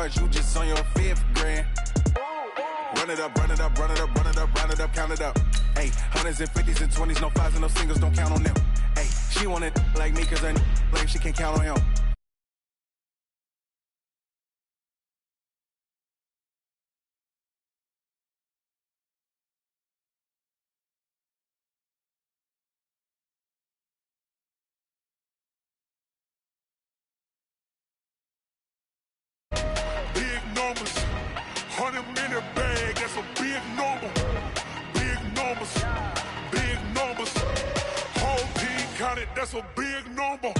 yards, you just on your 5th grand. Run it up, run it up, run it up, run it up, round it up, count it up. Hey, hundreds and 50s and 20s, no 5s and no singles, don't count on them. Hey, she want it like me, cause her like she can't count on him. Big numbers, 100-minute bag, that's a big number. Big numbers, big numbers. Whole team counted, that's a big number.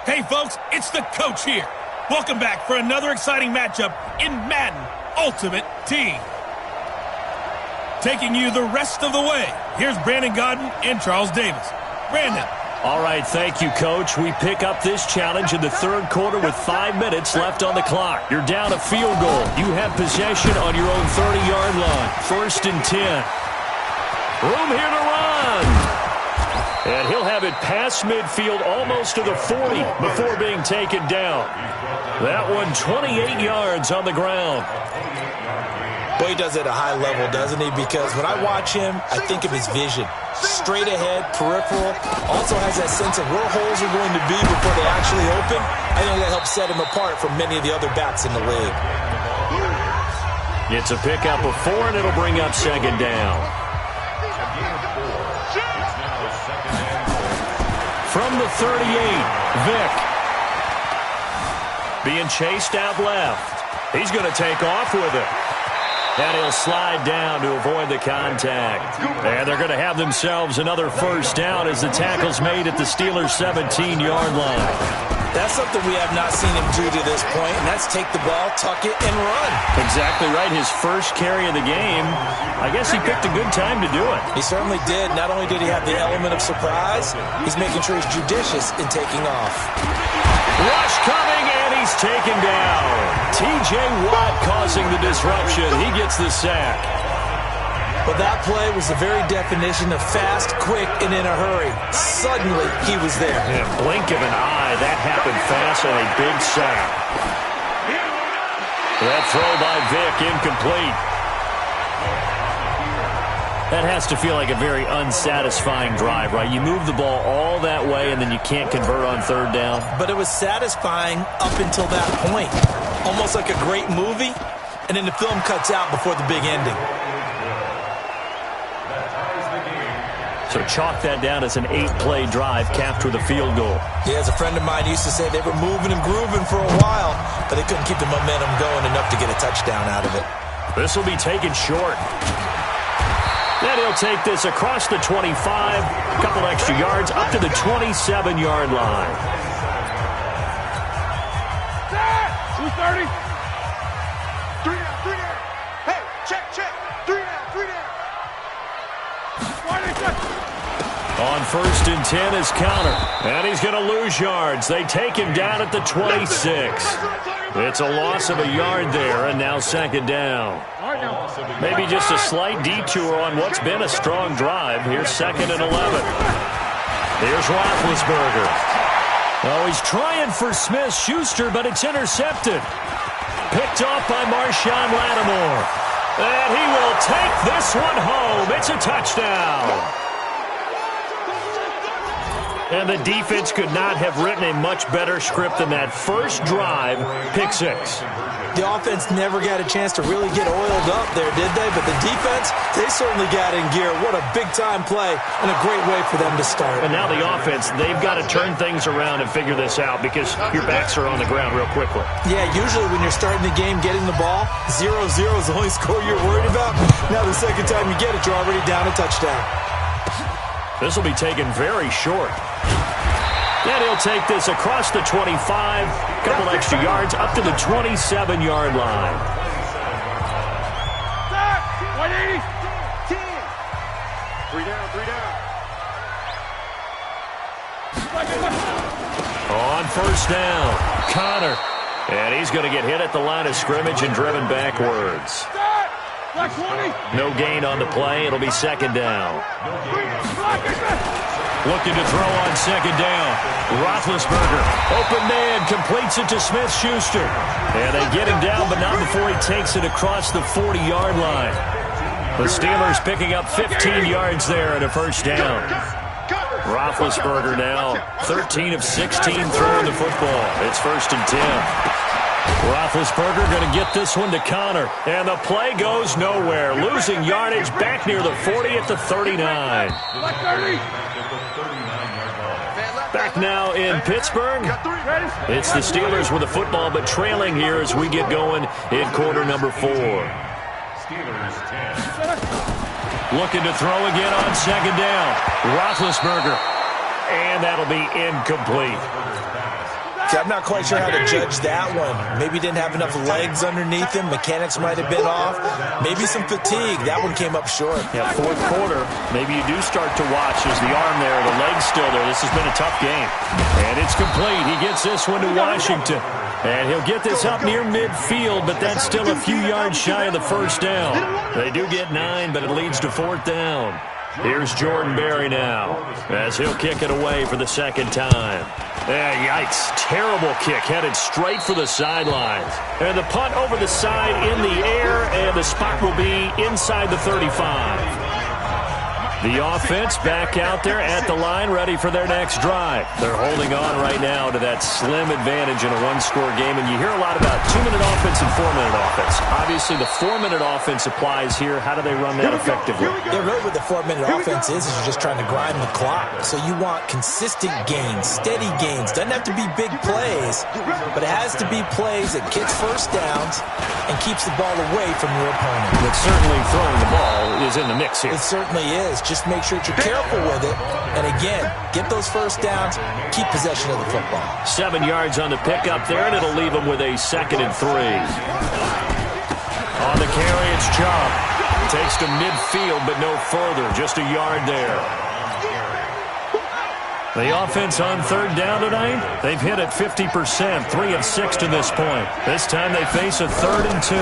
Hey folks, it's the coach here. Welcome back for another exciting matchup in Madden Ultimate Team. Taking you the rest of the way, here's Brandon Gaudin and Charles Davis. Brandon. All right, thank you, Coach. We pick up this challenge in the third quarter with 5 minutes left on the clock. You're down a field goal. You have possession on your own 30-yard line. 1st and 10. Room here to run. And he'll have it past midfield almost to the 40 before being taken down. That one 28 yards on the ground. Well, he does it at a high level, doesn't he? Because when I watch him, I think of his vision. Straight ahead, peripheral. Also has that sense of where holes are going to be before they actually open. I think that helps set him apart from many of the other backs in the league. It's a pickup of 4, and it'll bring up 2nd down. From the 38, Vick. Being chased out left. He's going to take off with it. And he'll slide down to avoid the contact. And they're going to have themselves another 1st down as the tackle's made at the Steelers' 17-yard line. That's something we have not seen him do to this point, and that's take the ball, tuck it, and run. Exactly right. His first carry of the game. I guess he picked a good time to do it. He certainly did. Not only did he have the element of surprise, he's making sure he's judicious in taking off. Rush coming, and he's taken down. T.J. Watt causing the disruption. He gets the sack. But that play was the very definition of fast, quick, and in a hurry. Suddenly, he was there. In a blink of an eye, that happened fast on a big sack. That throw by Vick, incomplete. That has to feel like a very unsatisfying drive, right? You move the ball all that way, and then you can't convert on 3rd down. But it was satisfying up until that point. Almost like a great movie, and then the film cuts out before the big ending. So chalk that down as an 8-play drive capped with a field goal. Yeah, as a friend of mine used to say, they were moving and grooving for a while, but they couldn't keep the momentum going enough to get a touchdown out of it. This will be taken short. Then he'll take this across the 25, a couple extra yards, up to the 27-yard line. 230. 3 down, 3 down. Hey, check. 3 down, 3 down. On 1st and 10 is Counter. And he's going to lose yards. They take him down at the 26. It's a loss of a yard there, and now 2nd down. Maybe just a slight detour on what's been a strong drive. Here's 2nd and 11. Here's Roethlisberger. Oh, he's trying for Smith-Schuster, but it's intercepted. Picked off by Marshawn Lattimore. And he will take this one home. It's a touchdown. And the defense could not have written a much better script than that first drive, pick 6. The offense never got a chance to really get oiled up there, did they? But the defense, they certainly got in gear. What a big-time play and a great way for them to start. And now the offense, they've got to turn things around and figure this out because your backs are on the ground real quickly. Yeah, usually when you're starting the game, getting the ball, 0-0 is the only score you're worried about. Now the second time you get it, you're already down a touchdown. This will be taken very short. And he'll take this across the 25, a couple extra yards, up to the 27-yard line. 180. 10. 3 down, 3 down. On 1st down, Connor. And he's going to get hit at the line of scrimmage and driven backwards. No gain on the play. It'll be 2nd down. Looking to throw on second down. Roethlisberger, open man, completes it to Smith-Schuster. And they get him down, but not before he takes it across the 40-yard line. The Steelers picking up 15 yards there and a first down. Roethlisberger now 13 of 16 throwing the football. It's 1st and 10. Roethlisberger going to get this one to Connor. And the play goes nowhere. Losing yardage back near the 40 at the 39. Back now in Pittsburgh. It's the Steelers with the football, but trailing here as we get going in quarter number 4. Looking to throw again on second down. Roethlisberger. And that'll be incomplete. I'm not quite sure how to judge that one. Maybe didn't have enough legs underneath him. Mechanics might have been off. Maybe some fatigue. That one came up short. Yeah, 4th quarter, maybe you do start to watch as the arm there, the leg's still there. This has been a tough game. And it's complete. He gets this one to Washington. And he'll get this up near midfield, but that's still a few yards shy of the first down. They do get 9, but it leads to 4th down. Here's Jordan Berry now as he'll kick it away for the second time. Yikes. Terrible kick headed straight for the sidelines. And the punt over the side in the air, and the spot will be inside the 35. The offense back out there at the line, ready for their next drive. They're holding on right now to that slim advantage in a one-score game, and you hear a lot about 2-minute offense and 4-minute offense. Obviously, the 4-minute offense applies here. How do they run that effectively? Yeah, really what the 4-minute offense is you're just trying to grind the clock. So you want consistent gains, steady gains. Doesn't have to be big plays, but it has to be plays that gets first downs and keeps the ball away from your opponent. But certainly throwing the ball is in the mix here. It certainly is. Just make sure that you're careful with it. And again, get those first downs, keep possession of the football. 7 yards on the pickup there, and it'll leave them with a 2nd and 3. On the carry, it's Chubb. Takes to midfield, but no further. Just a yard there. The offense on 3rd down tonight, they've hit it 50%, 3 of 6 to this point. This time they face a 3rd and 2.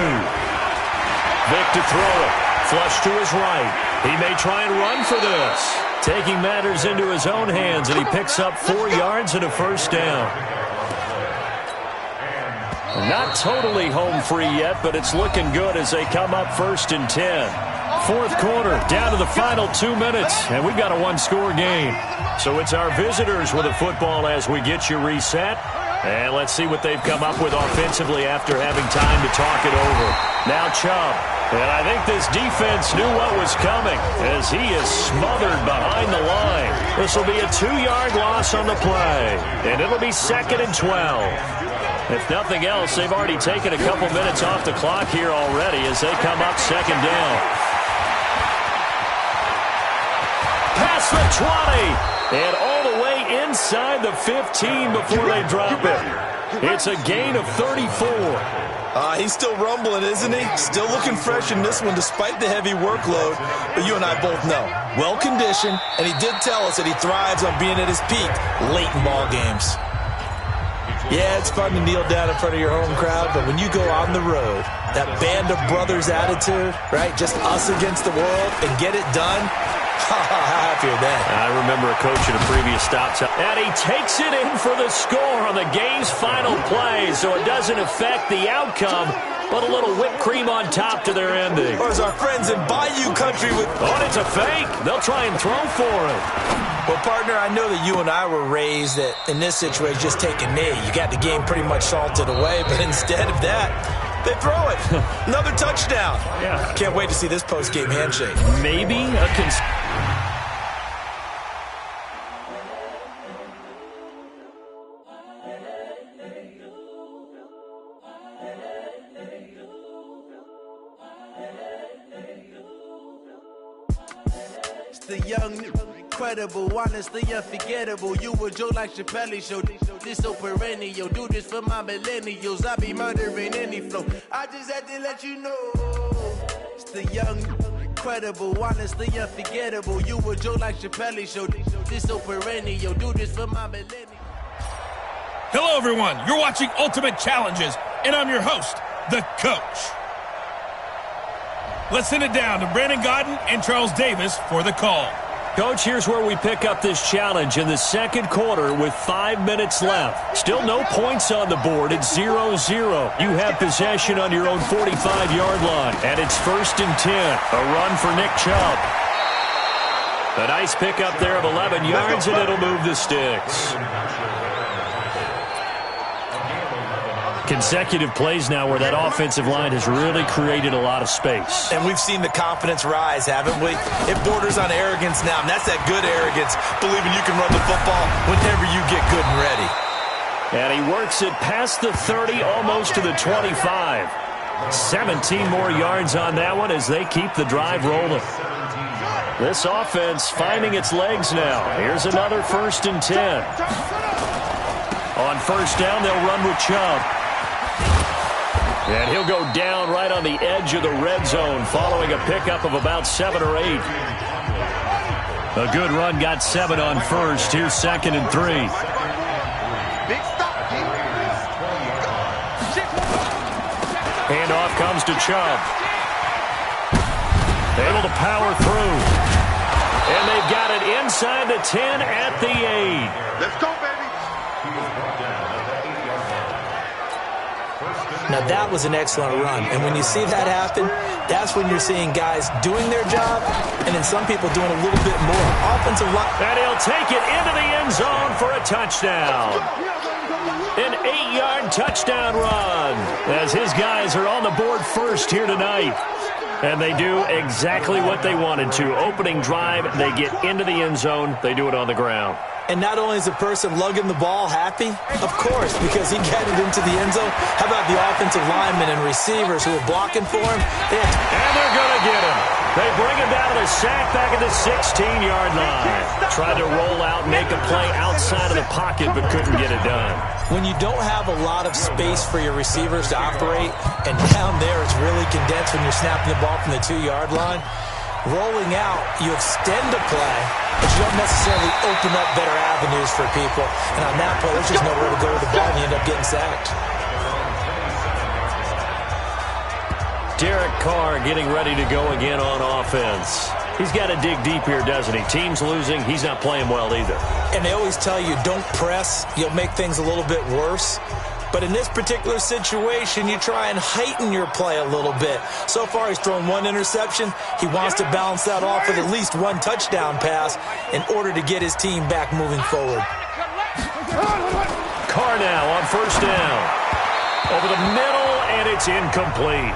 Vick to throw it. Flush to his right. He may try and run for this. Taking matters into his own hands, and he picks up 4 yards and a first down. Not totally home free yet, but it's looking good as they come up 1st and 10. 4th quarter, down to the final 2 minutes, and we've got a one-score game. So it's our visitors with the football as we get you reset. And let's see what they've come up with offensively after having time to talk it over. Now Chubb. And I think this defense knew what was coming as he is smothered behind the line. This will be a 2-yard loss on the play. And it'll be 2nd and 12. If nothing else, they've already taken a couple minutes off the clock here already as they come up 2nd down. Past the 20. And all the way inside the 15 before they drop it. It's a gain of 34. He's still rumbling, isn't he? Still looking fresh in this one despite the heavy workload. But you and I both know, well-conditioned, and he did tell us that he thrives on being at his peak late in ball games. Yeah, it's fun to kneel down in front of your home crowd, but when you go on the road, that band of brothers attitude, right? Just us against the world and get it done. How happy are they? I remember a coach at a previous stop, and he takes it in for the score on the game's final play, so it doesn't affect the outcome, but a little whipped cream on top to their ending. Or as our friends in Bayou Country with... Oh, it's a fake. They'll try and throw for it. Well, partner, I know that you and I were raised that in this situation, just take a knee. You got the game pretty much salted away, but instead of that, they throw it. Another touchdown. Yeah. Can't wait to see this post-game handshake. Maybe a... The young, incredible, honestly unforgettable. You a Joe like Chappelle show. This so perennial. Do this for my millennials. I be murdering any flow. I just had to let you know. It's the young, incredible, honestly unforgettable. You a Joe like Chappelle show. This so perennial. Do this for my millennials. Hello, everyone. You're watching Ultimate Challenges, and I'm your host, The Coach. Let's send it down to Brandon Gaudin and Charles Davis for the call. Coach, here's where we pick up this challenge in the second quarter with 5 minutes left. Still no points on the board. It's 0-0. You have possession on your own 45-yard line, and it's 1st and 10. A run for Nick Chubb. A nice pickup there of 11 yards, and it'll move the sticks. Consecutive plays now where that offensive line has really created a lot of space. And we've seen the confidence rise, haven't we? It borders on arrogance now, and that's that good arrogance, believing you can run the football whenever you get good and ready. And he works it past the 30, almost to the 25. 17 more yards on that one as they keep the drive rolling. This offense finding its legs now. Here's another 1st and 10. On 1st down, they'll run with Chubb. And he'll go down right on the edge of the red zone following a pickup of about 7 or 8. A good run got 7 on 1st. Here's 2nd and 3. Handoff comes to Chubb. Able to power through. And they've got it inside the 10 at the 8. Let's go, baby. Now, that was an excellent run. And when you see that happen, that's when you're seeing guys doing their job and then some people doing a little bit more. Offensive line. And he'll take it into the end zone for a touchdown. An 8-yard touchdown run as his guys are on the board first here tonight. And they do exactly what they wanted to. Opening drive, they get into the end zone. They do it on the ground. And not only is the person lugging the ball happy, of course, because he got it into the end zone. How about the offensive linemen and receivers who are blocking for him? And they're going to get him. They bring him down to the sack back at the 16-yard line. Tried to roll out and make a play outside of the pocket, but couldn't get it done. When you don't have a lot of space for your receivers to operate, and down there it's really condensed when you're snapping the ball from the 2-yard line, rolling out, you extend the play, but you don't necessarily open up better avenues for people. And on that play, there's just nowhere to go with the ball, and you end up getting sacked. Derek Carr getting ready to go again on offense. He's got to dig deep here, doesn't he? Team's losing. He's not playing well either. And they always tell you, don't press. You'll make things a little bit worse. But in this particular situation, you try and heighten your play a little bit. So far, he's thrown 1 interception. He wants to balance that off with at least 1 touchdown pass in order to get his team back moving forward. Carr now on 1st down. Over the middle, and it's incomplete.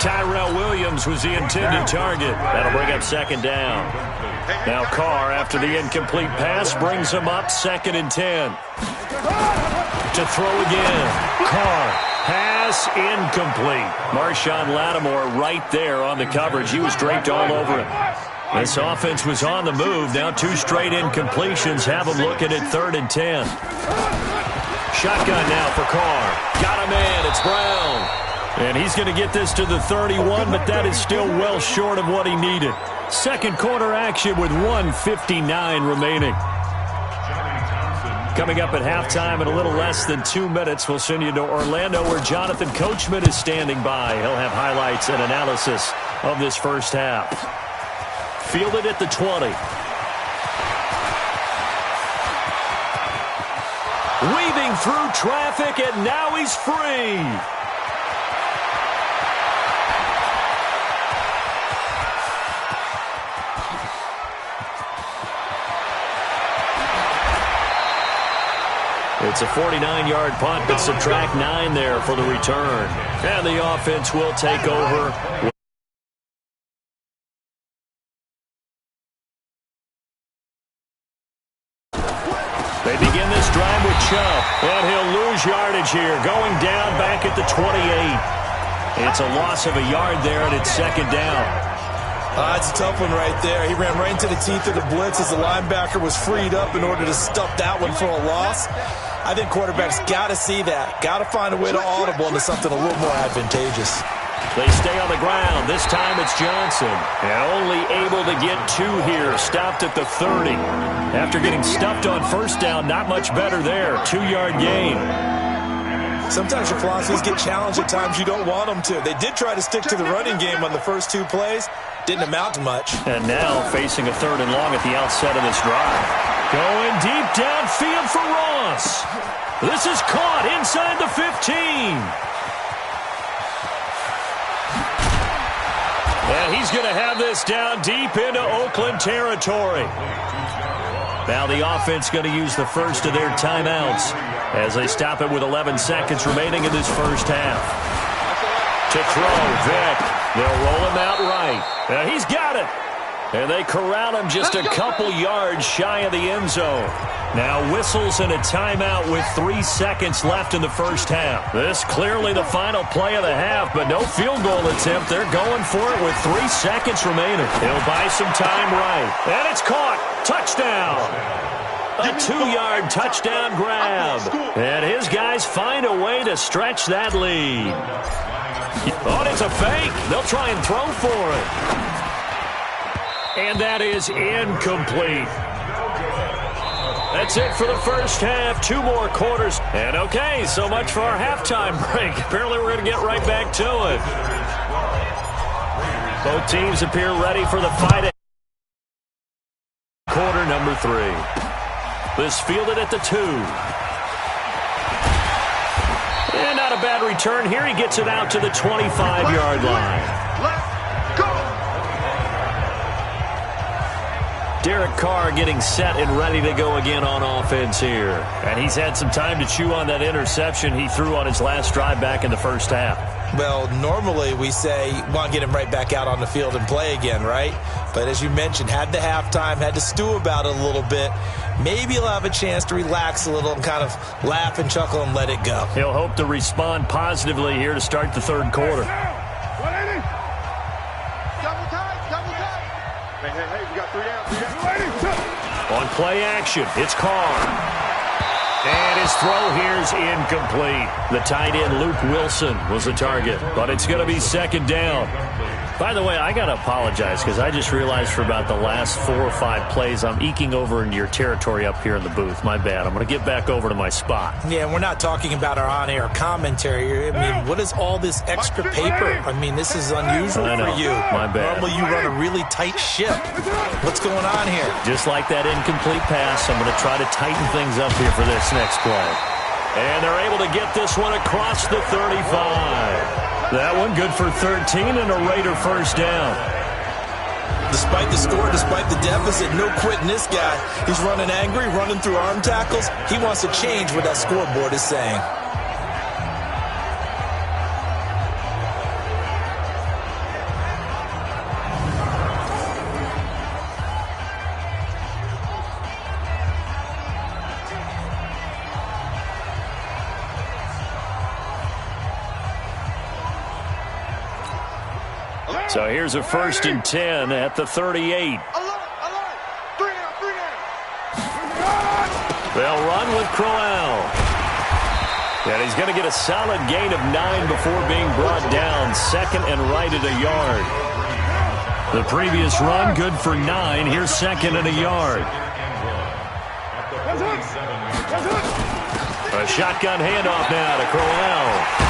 Tyrell Williams was the intended target. That'll bring up 2nd down. Now Carr, after the incomplete pass, brings him up 2nd and 10. To throw again. Carr. Pass incomplete. Marshawn Lattimore right there on the coverage. He was draped all over him. This offense was on the move. Now 2 straight incompletions have them looking at 3rd and 10. Shotgun now for Carr. Got a man. It's Brown. And he's going to get this to the 31, but that is still well short of what he needed. Second quarter action with 1:59 remaining. Coming up at halftime in a little less than 2 minutes, we'll send you to Orlando where Jonathan Coachman is standing by. He'll have highlights and analysis of this first half. Fielded at the 20. Weaving through traffic, and now he's free. It's a 49-yard punt, but subtract 9 there for the return. And the offense will take over. They begin this drive with Chubb, and he'll lose yardage here, going down back at the 28. It's a loss of a yard there, and it's 2nd down. It's a tough one right there. He ran right into the teeth of the blitz as the linebacker was freed up in order to stuff that one for a loss. I think quarterbacks got to see that. Got to find a way to audible into something a little more advantageous. They stay on the ground. This time it's Johnson. And only able to get 2 here. Stopped at the 30. After getting stuffed on 1st down, not much better there. 2-yard gain. Sometimes your philosophies get challenged at times you don't want them to. They did try to stick to the running game on the first 2 plays. Didn't amount to much. And now facing a 3rd and long at the outset of this drive. Going deep downfield for Ross. This is caught inside the 15. And he's going to have this down deep into Oakland territory. Now the offense going to use the first of their timeouts as they stop it with 11 seconds remaining in this first half. To throw, Vick. They'll roll him out right. Now he's got it. And they corral him just a couple yards shy of the end zone. Now whistles and a timeout with 3 seconds left in the first half. This clearly the final play of the half, but no field goal attempt. They're going for it with 3 seconds remaining. He'll buy some time right. And it's caught. Touchdown. A 2-yard touchdown grab. And his guys find a way to stretch that lead. Oh, it's a fake. They'll try and throw for it. And that is incomplete. That's it for the first half. 2 more quarters. And okay, so much for our halftime break. Apparently we're going to get right back to it. Both teams appear ready for the fight. Quarter number 3. This fielded at the 2. And not a bad return here. He gets it out to the 25-yard line. Derek Carr getting set and ready to go again on offense here. And he's had some time to chew on that interception he threw on his last drive back in the first half. Well, normally we say, want to get him right back out on the field and play again, right? But as you mentioned, had the halftime, had to stew about it a little bit. Maybe he'll have a chance to relax a little and kind of laugh and chuckle and let it go. He'll hope to respond positively here to start the 3rd quarter. On play action, it's Carr. And his throw here is incomplete. The tight end, Luke Wilson, was the target. But it's going to be 2nd down. By the way, I got to apologize because I just realized for about the last 4 or 5 plays, I'm eking over into your territory up here in the booth. My bad. I'm going to get back over to my spot. Yeah, we're not talking about our on-air commentary. I mean, what is all this extra paper? I mean, this is unusual for you. My bad. Normally you run a really tight ship. What's going on here? Just like that incomplete pass, I'm going to try to tighten things up here for this next play. And they're able to get this one across the 35. That one good for 13 and a Raider first down. Despite the score, despite the deficit, no quitting this guy. He's running angry, running through arm tackles. He wants to change what that scoreboard is saying. So here's a 1st and 10 at the 38. They'll run with Crowell. And he's going to get a solid gain of 9 before being brought down. 2nd and right at a yard. The previous run good for 9. Here's 2nd and a yard. A shotgun handoff now to Crowell.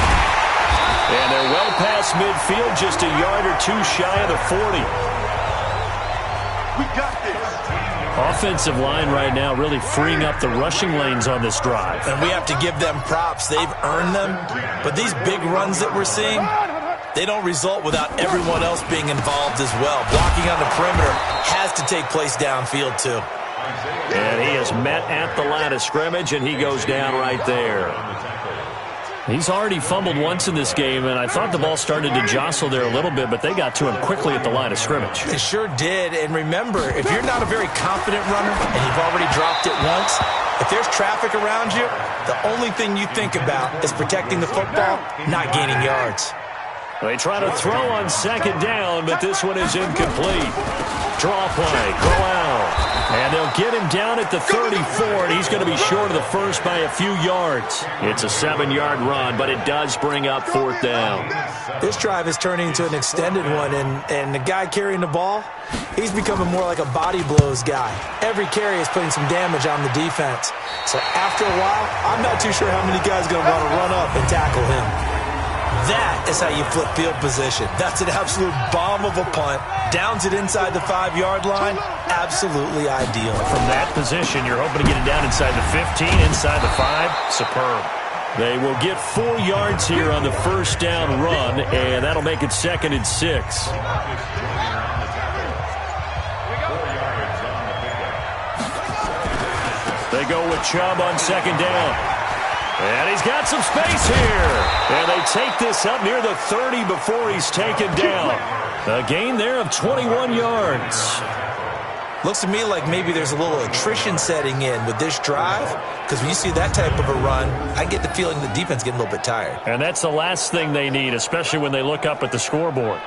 And they're well past midfield, just a yard or 2 shy of the 40. We got this. Offensive line right now really freeing up the rushing lanes on this drive. And we have to give them props. They've earned them. But these big runs that we're seeing, they don't result without everyone else being involved as well. Blocking on the perimeter has to take place downfield too. And he is met at the line of scrimmage, and he goes down right there. He's already fumbled once in this game, and I thought the ball started to jostle there a little bit, but they got to him quickly at the line of scrimmage. It sure did. And remember, if you're not a very confident runner and you've already dropped it once, if there's traffic around you, the only thing you think about is protecting the football, not gaining yards. They try to throw on 2nd down, but this one is incomplete. Draw play, Crowell. And they'll get him down at the 34, and he's going to be short of the first by a few yards. It's a 7-yard run, but it does bring up 4th down. This drive is turning into an extended one, and the guy carrying the ball, he's becoming more like a body blows guy. Every carry is putting some damage on the defense. So after a while, I'm not too sure how many guys are going to want to run up and tackle him. That is how you flip field position. That's an absolute bomb of a punt. Downs it inside the 5-yard line. Absolutely ideal. From that position, you're hoping to get it down inside the 15, inside the 5. Superb. They will get 4 yards here on the first down run, and that'll make it 2nd and 6. They go with Chubb on 2nd down. And he's got some space here. And they take this up near the 30 before he's taken down. A gain there of 21 yards. Looks to me like maybe there's a little attrition setting in with this drive, because when you see that type of a run, I get the feeling the defense getting a little bit tired. And that's the last thing they need, especially when they look up at the scoreboard.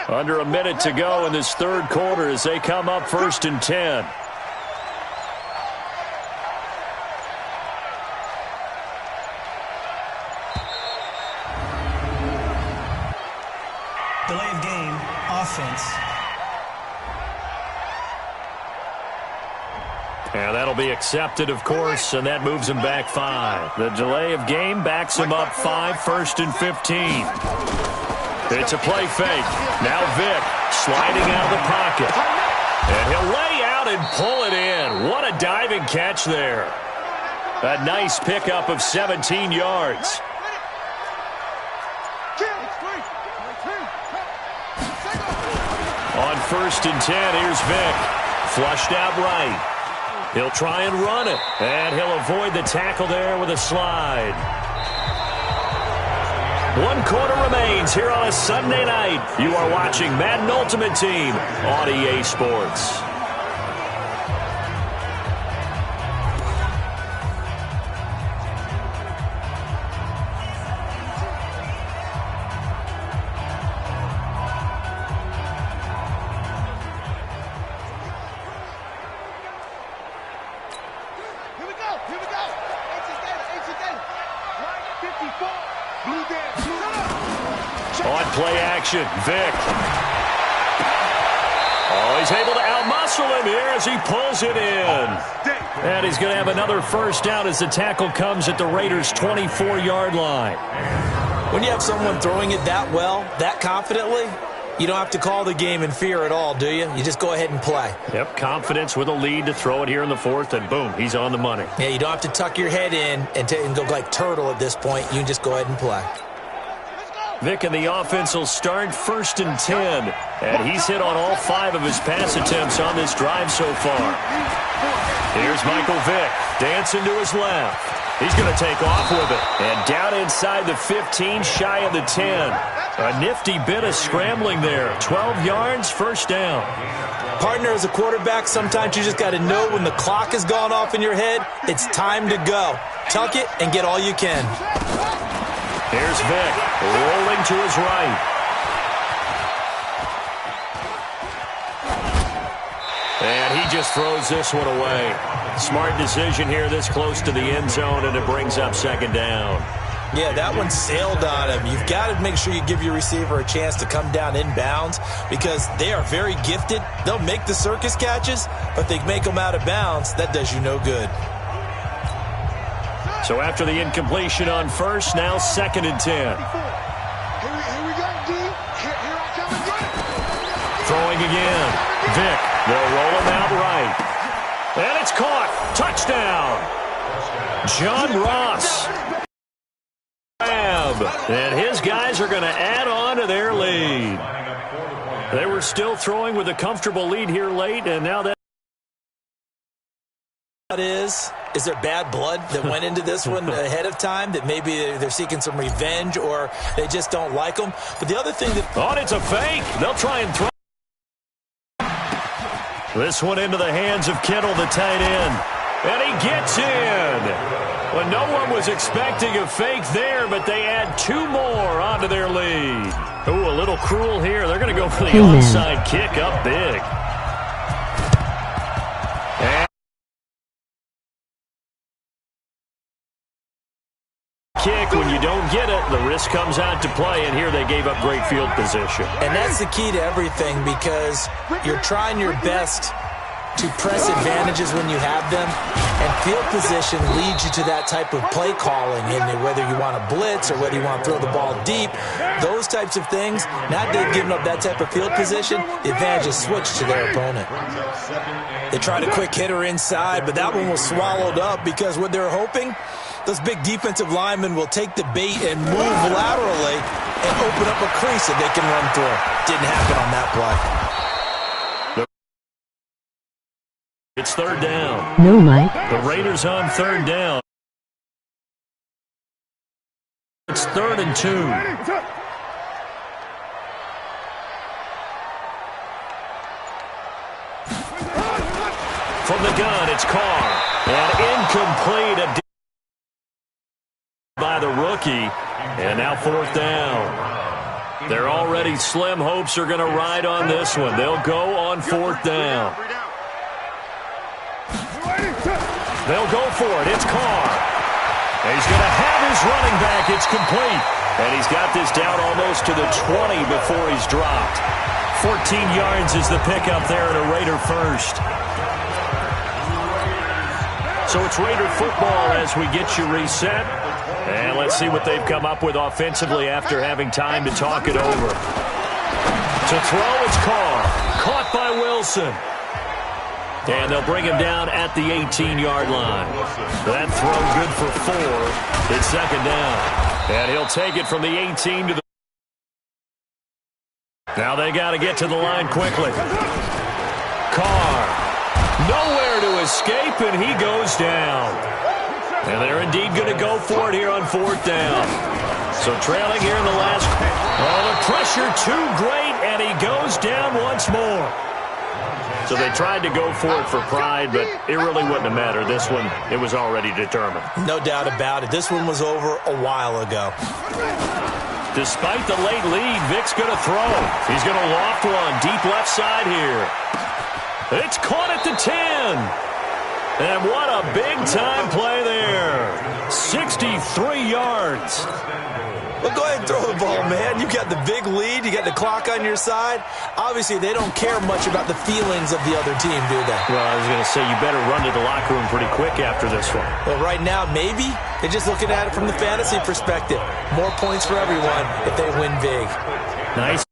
Under a minute to go in this third quarter as they come up 1st and 10. Delay of game, offense. And that'll be accepted, of course, and that moves him back 5. The delay of game backs him up 5, 1st and 15. It's a play fake. Now Vick sliding out of the pocket. And he'll lay out and pull it in. What a diving catch there. A nice pickup of 17 yards. On 1st and 10, here's Vick. Flushed out right. He'll try and run it. And he'll avoid the tackle there with a slide. 1 quarter remains here on a Sunday night. You are watching Madden Ultimate Team on EA Sports. On play action, Vick. Oh, he's able to outmuscle him here as he pulls it in. And he's going to have another first down as the tackle comes at the Raiders' 24-yard line. When you have someone throwing it that well, that confidently, you don't have to call the game in fear at all, do you? You just go ahead and play. Yep, confidence with a lead to throw it here in the 4th, and boom, he's on the money. Yeah, you don't have to tuck your head in and go like turtle at this point. You can just go ahead and play. Vick and the offense will start 1st and 10. And he's hit on all 5 of his pass attempts on this drive so far. Here's Michael Vick, dancing to his left. He's going to take off with it. And down inside the 15, shy of the 10. A nifty bit of scrambling there. 12 yards, first down. Partner, as a quarterback, sometimes you just got to know when the clock has gone off in your head, it's time to go. Tuck it and get all you can. Here's Vick, rolling to his right. And he just throws this one away. Smart decision here this close to the end zone, and it brings up 2nd down. Yeah, that one sailed on him. You've got to make sure you give your receiver a chance to come down inbounds because they are very gifted. They'll make the circus catches, but they make them out of bounds. That does you no good. So after the incompletion on first, now 2nd and 10. Here we go, D. Here I come again. Throwing again. Vick, they'll roll him out right. And it's caught. Touchdown. John Ross. And his guys are going to add on to their lead. They were still throwing with a comfortable lead here late, and now that is there bad blood that went into this one ahead of time, that maybe they're seeking some revenge or they just don't like them? But the other thing that... Oh, it's a fake. They'll try and throw. This one into the hands of Kittle, the tight end. And he gets in. Well, no one was expecting a fake there, but they add 2 more onto their lead. Ooh, a little cruel here. They're going to go for the onside kick up big. And kick, when you don't get it, the risk comes out to play, and here they gave up great field position. And that's the key to everything, because you're trying your best to press advantages when you have them, and field position leads you to that type of play calling, and whether you want to blitz or whether you want to throw the ball deep, those types of things. Now that they've given up that type of field position, the advantage is switched to their opponent. They tried a quick hitter inside, but that one was swallowed up because what they're hoping, those big defensive linemen will take the bait and move laterally and open up a crease that they can run through. Didn't happen on that play. It's third down. No, Mike. The Raiders on third down. It's 3rd and 2. From the gun, it's Carr. And incomplete by the rookie. And now 4th down. They're already slim hopes are going to ride on this one. They'll go on 4th down. They'll go for it. It's Carr. And he's going to have his running back. It's complete. And he's got this down almost to the 20 before he's dropped. 14 yards is the pickup there and a Raider first. So it's Raider football as we get you reset. And let's see what they've come up with offensively after having time to talk it over. To throw, it's Carr. Caught by Wilson. And they'll bring him down at the 18-yard line. That throw good for 4. It's 2nd down. And he'll take it from the 18 to the... Now they got to get to the line quickly. Carr. Nowhere to escape, and he goes down. And they're indeed going to go for it here on 4th down. So trailing here in the last... Oh, the pressure too great, and he goes down once more. So they tried to go for it for pride, but it really wouldn't have mattered. This one, it was already determined. No doubt about it. This one was over a while ago. Despite the late lead, Vic's going to throw. He's going to loft one deep left side here. It's caught at the 10. And what a big-time play there. 63 yards. Well, go ahead and throw the ball, man. You got the big lead. You got the clock on your side. Obviously, they don't care much about the feelings of the other team, do they? Well, I was going to say, you better run to the locker room pretty quick after this one. Well, right now, maybe. They're just looking at it from the fantasy perspective. More points for everyone if they win big. Nice.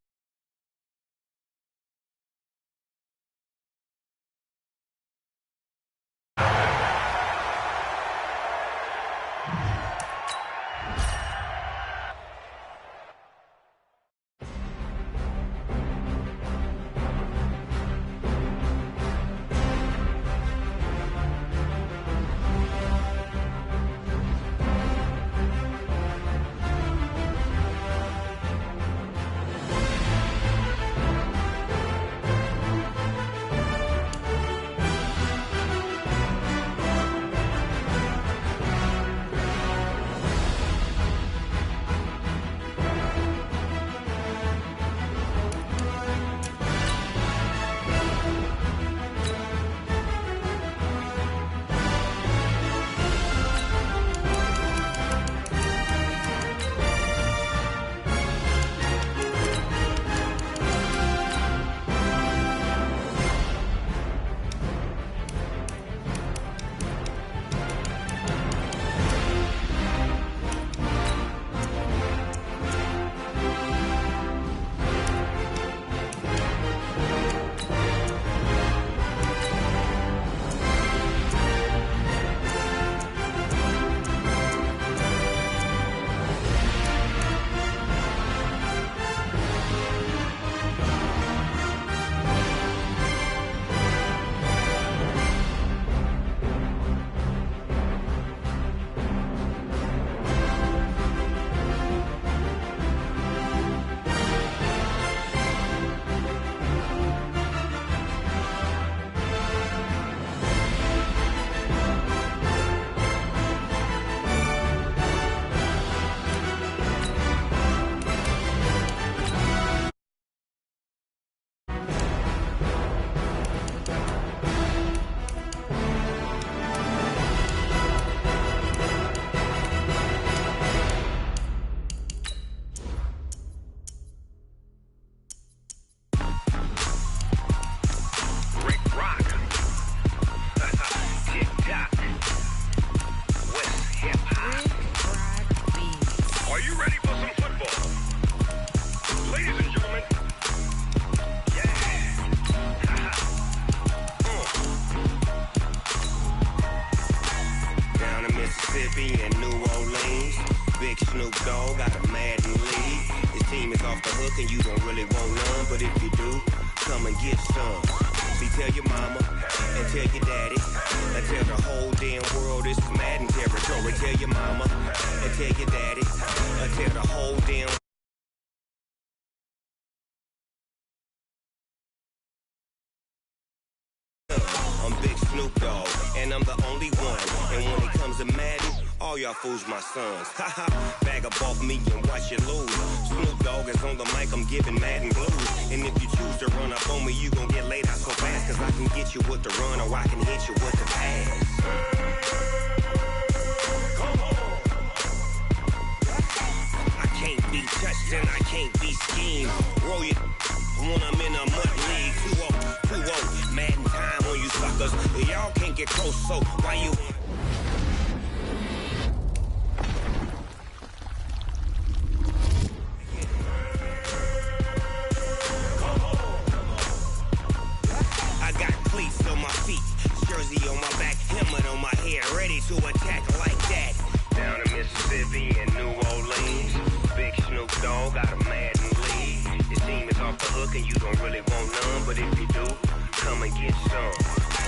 Big Snoop Dogg got a Madden league. His team is off the hook and you don't really want none, but if you do, come and get some. See, tell your mama and tell your daddy and tell the whole damn world this is Madden territory. Tell your mama and tell your daddy and tell the whole damn. I'm Big Snoop Dogg, and I'm the only one. And when it comes to Madden, all y'all fools my sons. Haha, bag up off me and watch you lose. Snoop Dogg is on the mic, I'm giving Madden blues. And if you choose to run up on me, you gon' get laid out so fast. Cause I can get you with the run or I can hit you with the pass. I can't be touched and I can't be schemed. Roll you when I'm in a mud league. 2-0, Madden time on you suckers. Y'all can't get close, so why you... I got cleats on my feet, jersey on my back, helmet on my head, ready to attack like that. Down in Mississippi and New Orleans, Big Snoop Dogg got a Madden league. His team is off the hook and you don't really want none, but if you do, come and get some.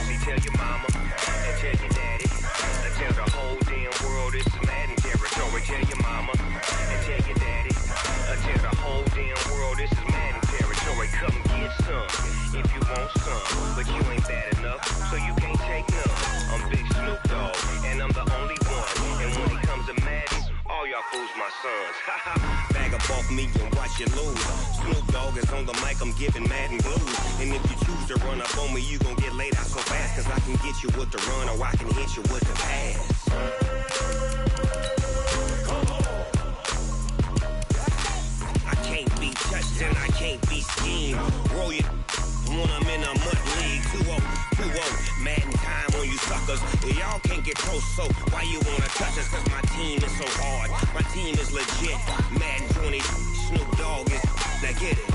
See, tell your mama and tell your daddy and tell the whole damn world this is Madden territory. Tell your mama and tell your daddy and tell the whole damn world this is Madden territory. Come get some if you want some, but you ain't bad enough, so you can't take none. I'm Big Snoop Dogg, and I'm the only one. And when it comes to Madden, all y'all fools my sons. Haha, bag up off me and watch you lose. Snoop Dogg is on the mic, I'm giving Madden blues. And if you choose to run up on me, you gon' get laid out so fast. Cause I can get you with the run or I can hit you with the pass. I can't be touched and I can't be schemed. Roll you when I'm in a mud league. 2-0, Madden time on you suckers. Y'all can't get close, so why you wanna touch us? Cause my team is so hard, my team is legit. Madden 20, Snoop Dogg is, now get it.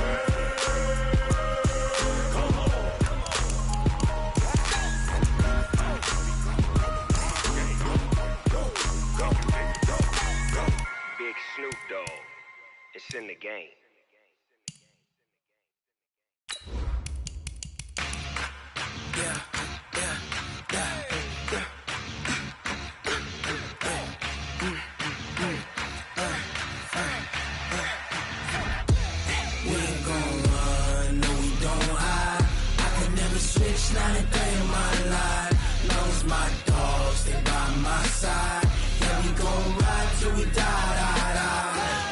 Big Snoop Dogg, it's in the game. Not a day in my life. Lost my dogs, they by my side. Yeah, we gon' ride till we die.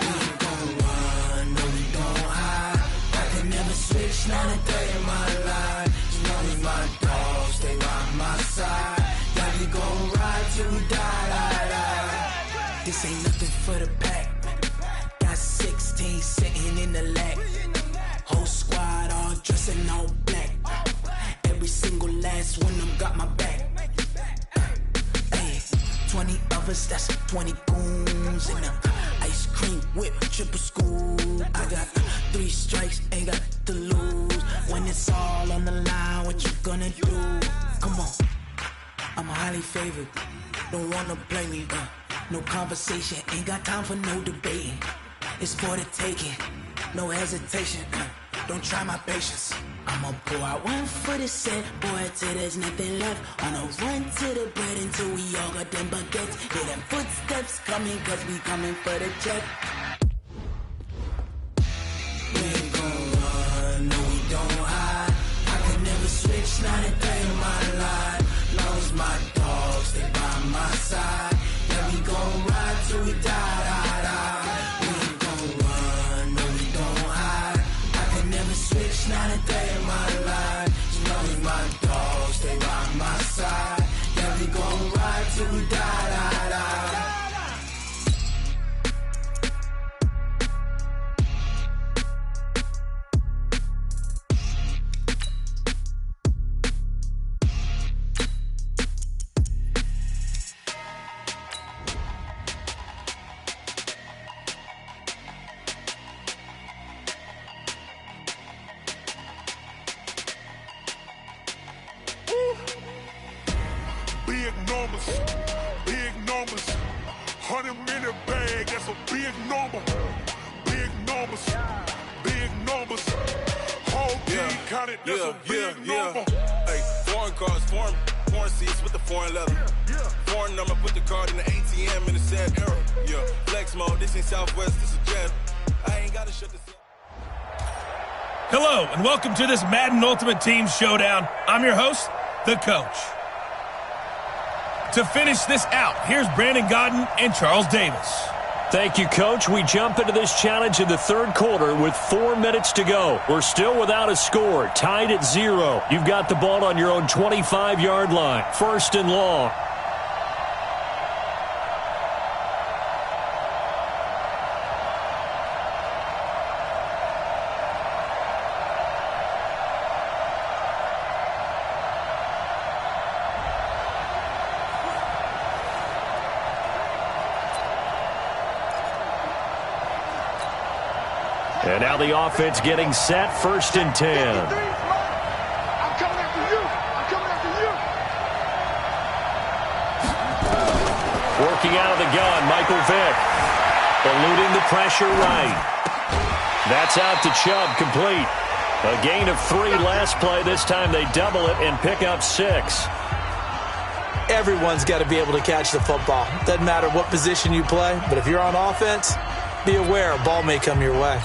We ain't gon' run, no, we don't hide. I can never switch, not a day in my life. As long as my dogs, they by my side. Yeah, we gon' ride till we die. This ain't nothing for the pack. Got 16 sitting in the lap. Whole squad all dressing all black. Every single last one of them got my back. Hey, 20 of us, that's 20 goons. And ice cream whip, triple school. I got 3 strikes, ain't got to lose. When it's all on the line, what you gonna do? Come on, I'm highly favored. Don't wanna play me, no conversation. Ain't got time for no debating. It's for the taking, no hesitation. Don't try my patience. I'ma pour out one for the set, boy, till there's nothing left. On a run to the bread until we all got them baguettes. Hear them footsteps coming, cause we coming for the check. We ain't gon' run, no, we don't hide. I can never switch, not a day in my life. Long as my dogs, they by my side. Yeah, we gon' ride till we die. We ain't gon' run, no, we don't hide. I can never switch, not a day in my life. As long as my dogs, they by my side. Yeah, we gon' ride till we die. in the bag, that's a big number. Big numbers, big numbers. Whole team counted, that's a big number. Hey, foreign cars, foreign seats with the foreign leather. Foreign number, put the card in the ATM in the sad era. Yeah, flex mode, this ain't Southwest, this is Jet. I ain't gotta shut this up. Hello, and welcome to this Madden Ultimate Team Showdown. I'm your host, The Coach. To finish this out, here's Brandon Gaudin and Charles Davis. Thank you, Coach. We jump into this challenge in the third quarter with 4 minutes to go. We're still without a score, tied at 0. You've got the ball on your own 25-yard line, 1st and long. And now the offense getting set, 1st and 10. I'm coming after you. I'm coming after you. Working out of the gun, Michael Vick. Eluding the pressure right. That's out to Chubb, complete. A gain of 3 last play. This time they double it and pick up 6. Everyone's got to be able to catch the football. Doesn't matter what position you play, but if you're on offense, be aware a ball may come your way.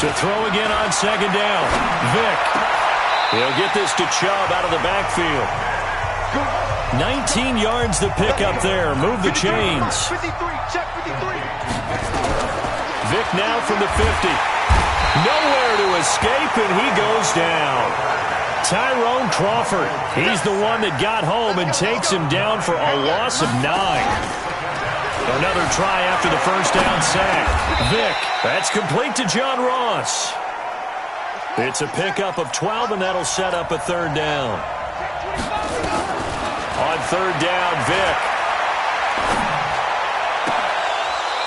To throw again on 2nd down. Vick. He'll get this to Chubb out of the backfield. 19 yards the pick up there. Move the chains. Vick now from the 50. Nowhere to escape, and he goes down. Tyrone Crawford. He's the one that got home and takes him down for a loss of 9. Another try after the 1st down sack. Vick. That's complete to John Ross. It's a pickup of 12, and that'll set up a 3rd down. On 3rd down, Vick.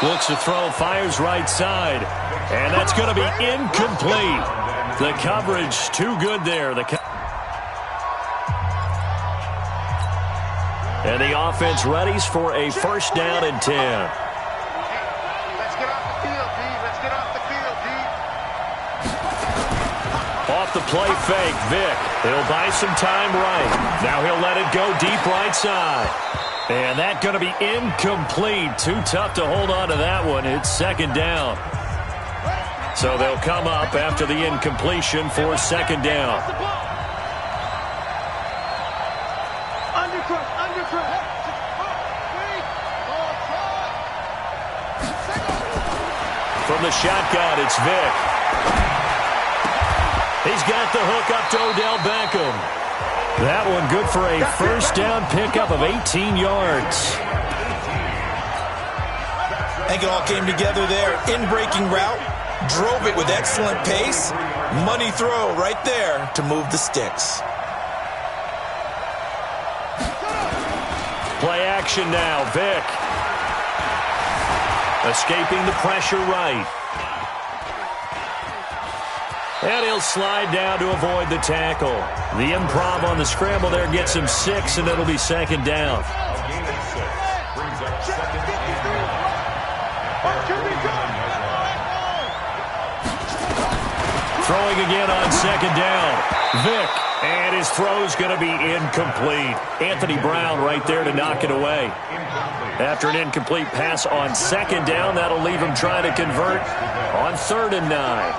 Looks to throw, fires right side. And that's going to be incomplete. The coverage too good there. And the offense readies for a 1st down and 10. Let's get off the field, D. Let's get off the field, D. Off the play fake, Vick. He'll buy some time right. Now he'll let it go deep right side. And that's going to be incomplete. Too tough to hold on to that one. It's 2nd down. So they'll come up after the incompletion for 2nd down. From the shotgun, it's Vick. He's got the hook up to Odell Beckham. That one good for a 1st down pickup of 18 yards. I think it all came together there. In-breaking route, drove it with excellent pace. Money throw right there to move the sticks. Play action now, Vick. Escaping the pressure right. And he'll slide down to avoid the tackle. The improv on the scramble there gets him 6, and it'll be 2nd down. Throwing again on 2nd down. Vick. And his throw's going to be incomplete. Anthony Brown right there to knock it away. After an incomplete pass on 2nd down, that'll leave him trying to convert on 3rd and 9.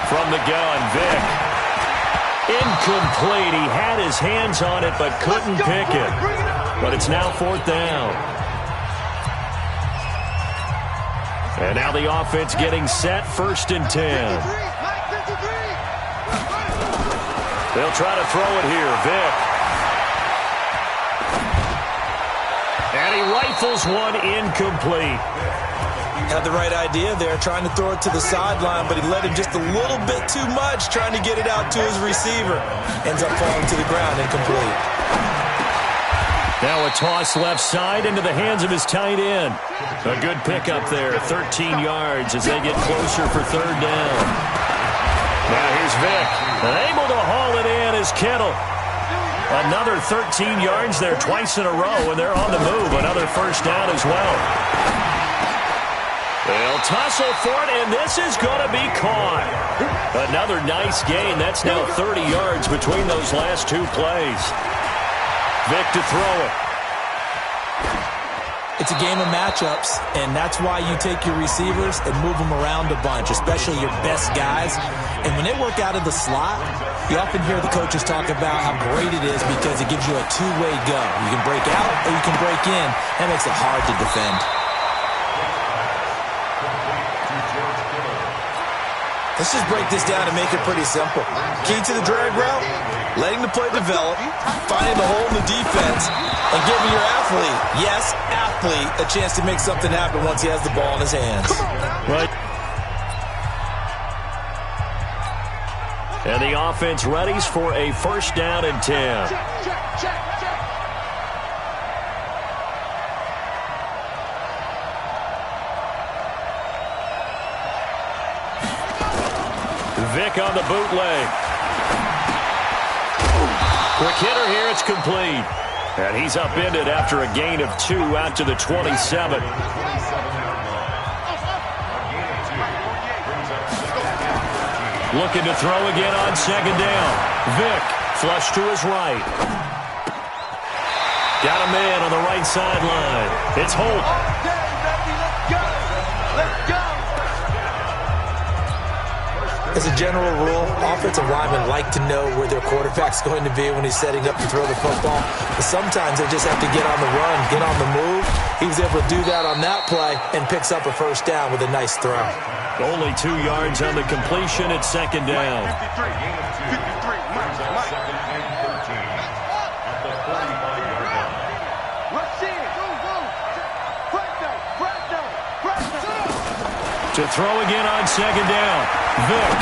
From the gun, Vick. Incomplete. He had his hands on it but couldn't pick it. But it's now 4th down. And now the offense getting set, 1st and 10. They'll try to throw it here, Vick. And he rifles one incomplete. Had the right idea there, trying to throw it to the sideline, but he let him just a little bit too much, trying to get it out to his receiver. Ends up falling to the ground, incomplete. Now a toss left side into the hands of his tight end. A good pickup there, 13 yards as they get closer for 3rd down. Vick. Able to haul it in is Kittle. Another 13 yards there twice in a row, and they're on the move. Another first down as well. They'll tussle for it, and this is going to be caught. Another nice gain. That's now 30 yards between those last two plays. Vick to throw it. It's a game of matchups, and that's why you take your receivers and move them around a bunch, especially your best guys. And when they work out of the slot, you often hear the coaches talk about how great it is because it gives you a two-way go. You can break out or you can break in. That makes it hard to defend. Let's just break this down and make it pretty simple. Key to the drag route, letting the play develop, finding the hole in the defense, and giving your athlete, yes, athlete, a chance to make something happen once he has the ball in his hands. Right. And the offense readies for a first down and 10. Vick on the bootleg. Quick hitter here, it's complete. And he's upended after a gain of 2 out to the 27. Looking to throw again on second down. Vick, flush to his right. Got a man on the right sideline. It's Holt. As a general rule, offensive linemen like to know where their quarterback's going to be when he's setting up to throw the football. But sometimes they just have to get on the run, get on the move. He was able to do that on that play and picks up a first down with a nice throw. Only 2 yards on the completion at second down. To throw again on second down. Vick.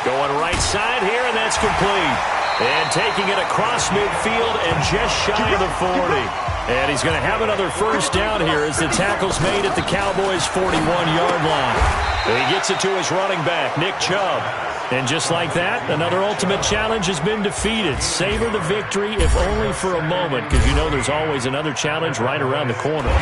Going right side here, and that's complete. And taking it across midfield and just shy of the 40. And he's going to have another first down here as the tackle's made at the Cowboys' 41-yard line. He gets it to his running back, Nick Chubb. And just like that, another ultimate challenge has been defeated. Savor the victory, if only for a moment, because you know there's always another challenge right around the corner.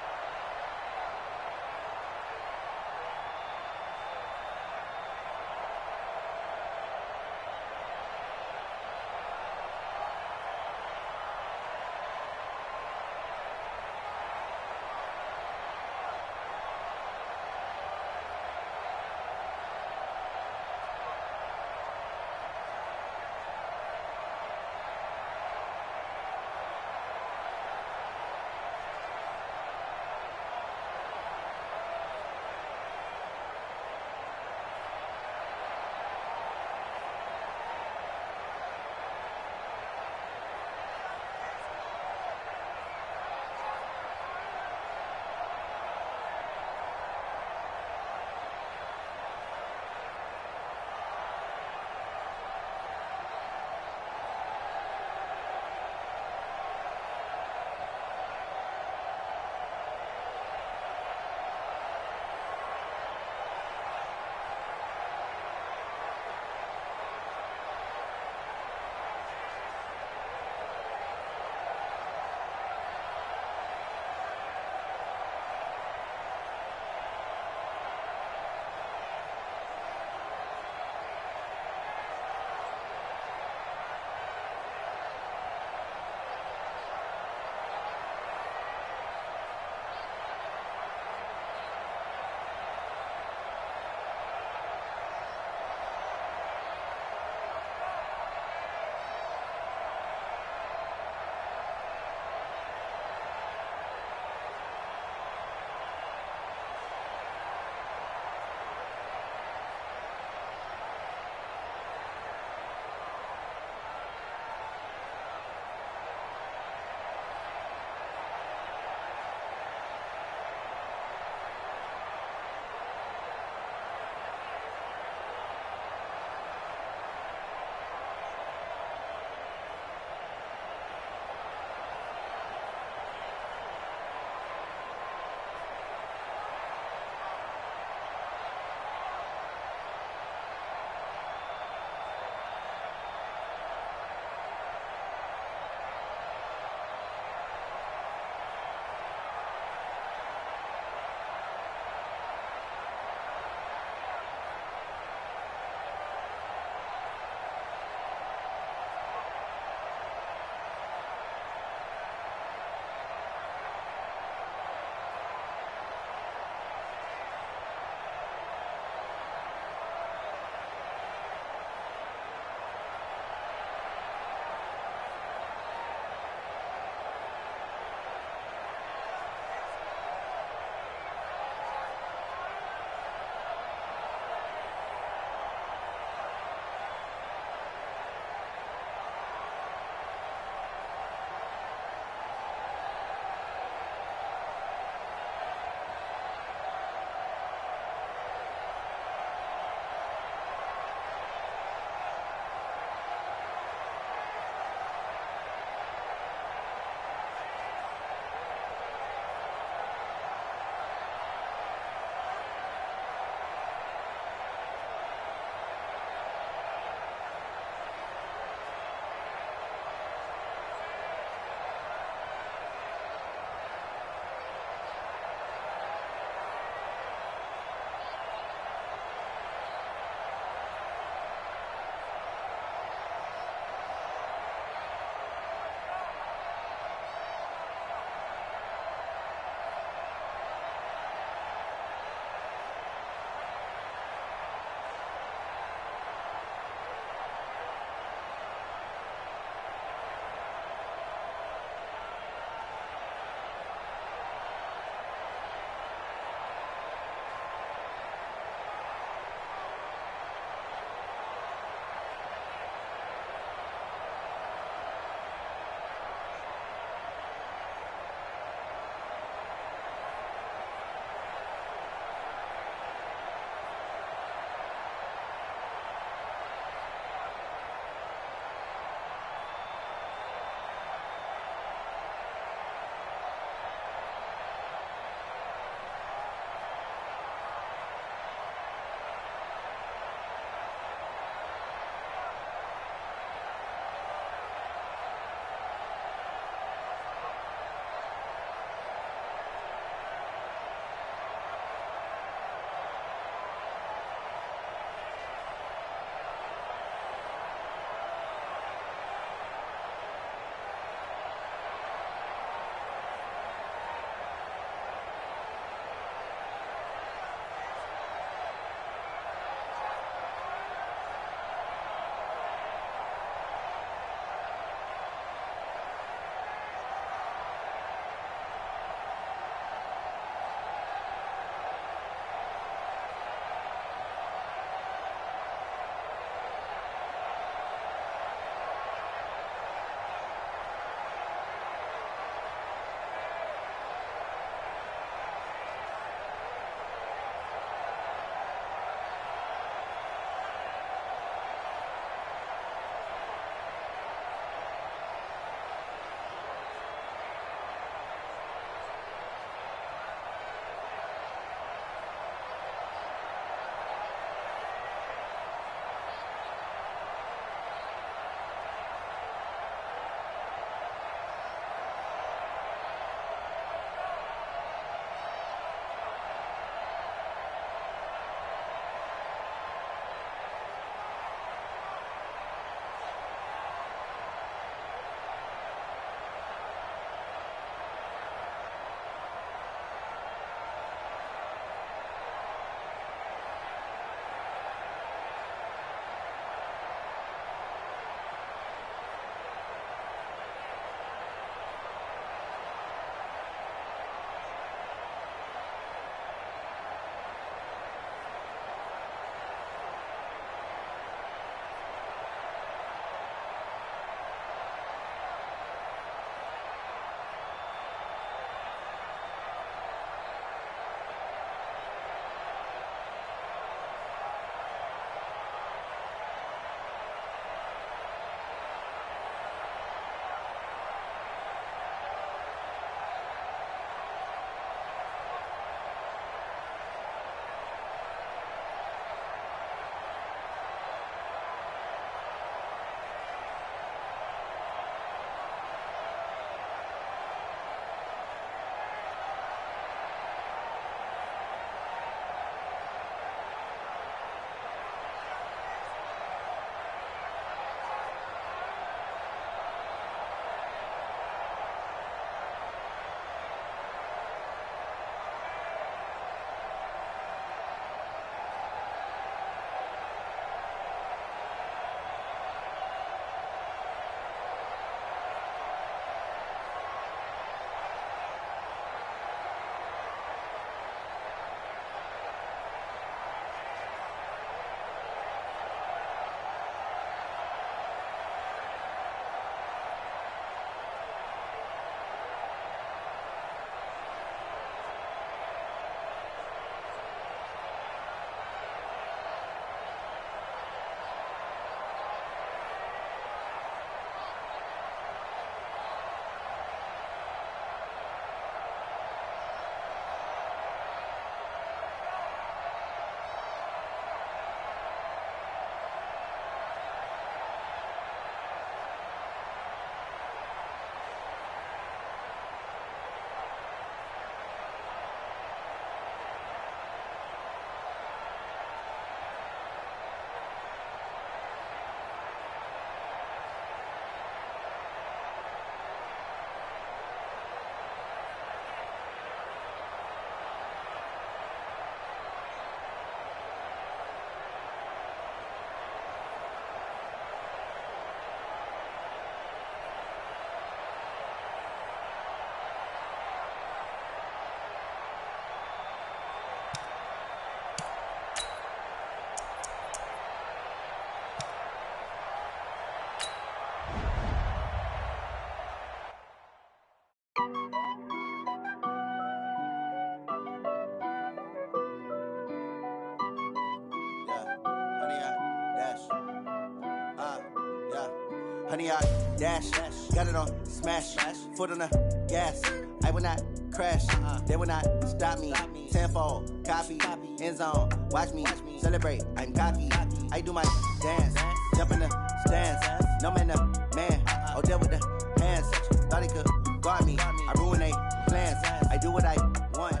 honey, I dash. Got it on smash. Foot on the gas. I will not crash. They will not stop me. Tenfold, copy, end zone. Watch me celebrate. I'm cocky. I do my dance. Jump in the stands. No man, the man. Oh, deal with the hands. Thought he could guard me. I ruin they plans. I do what I want.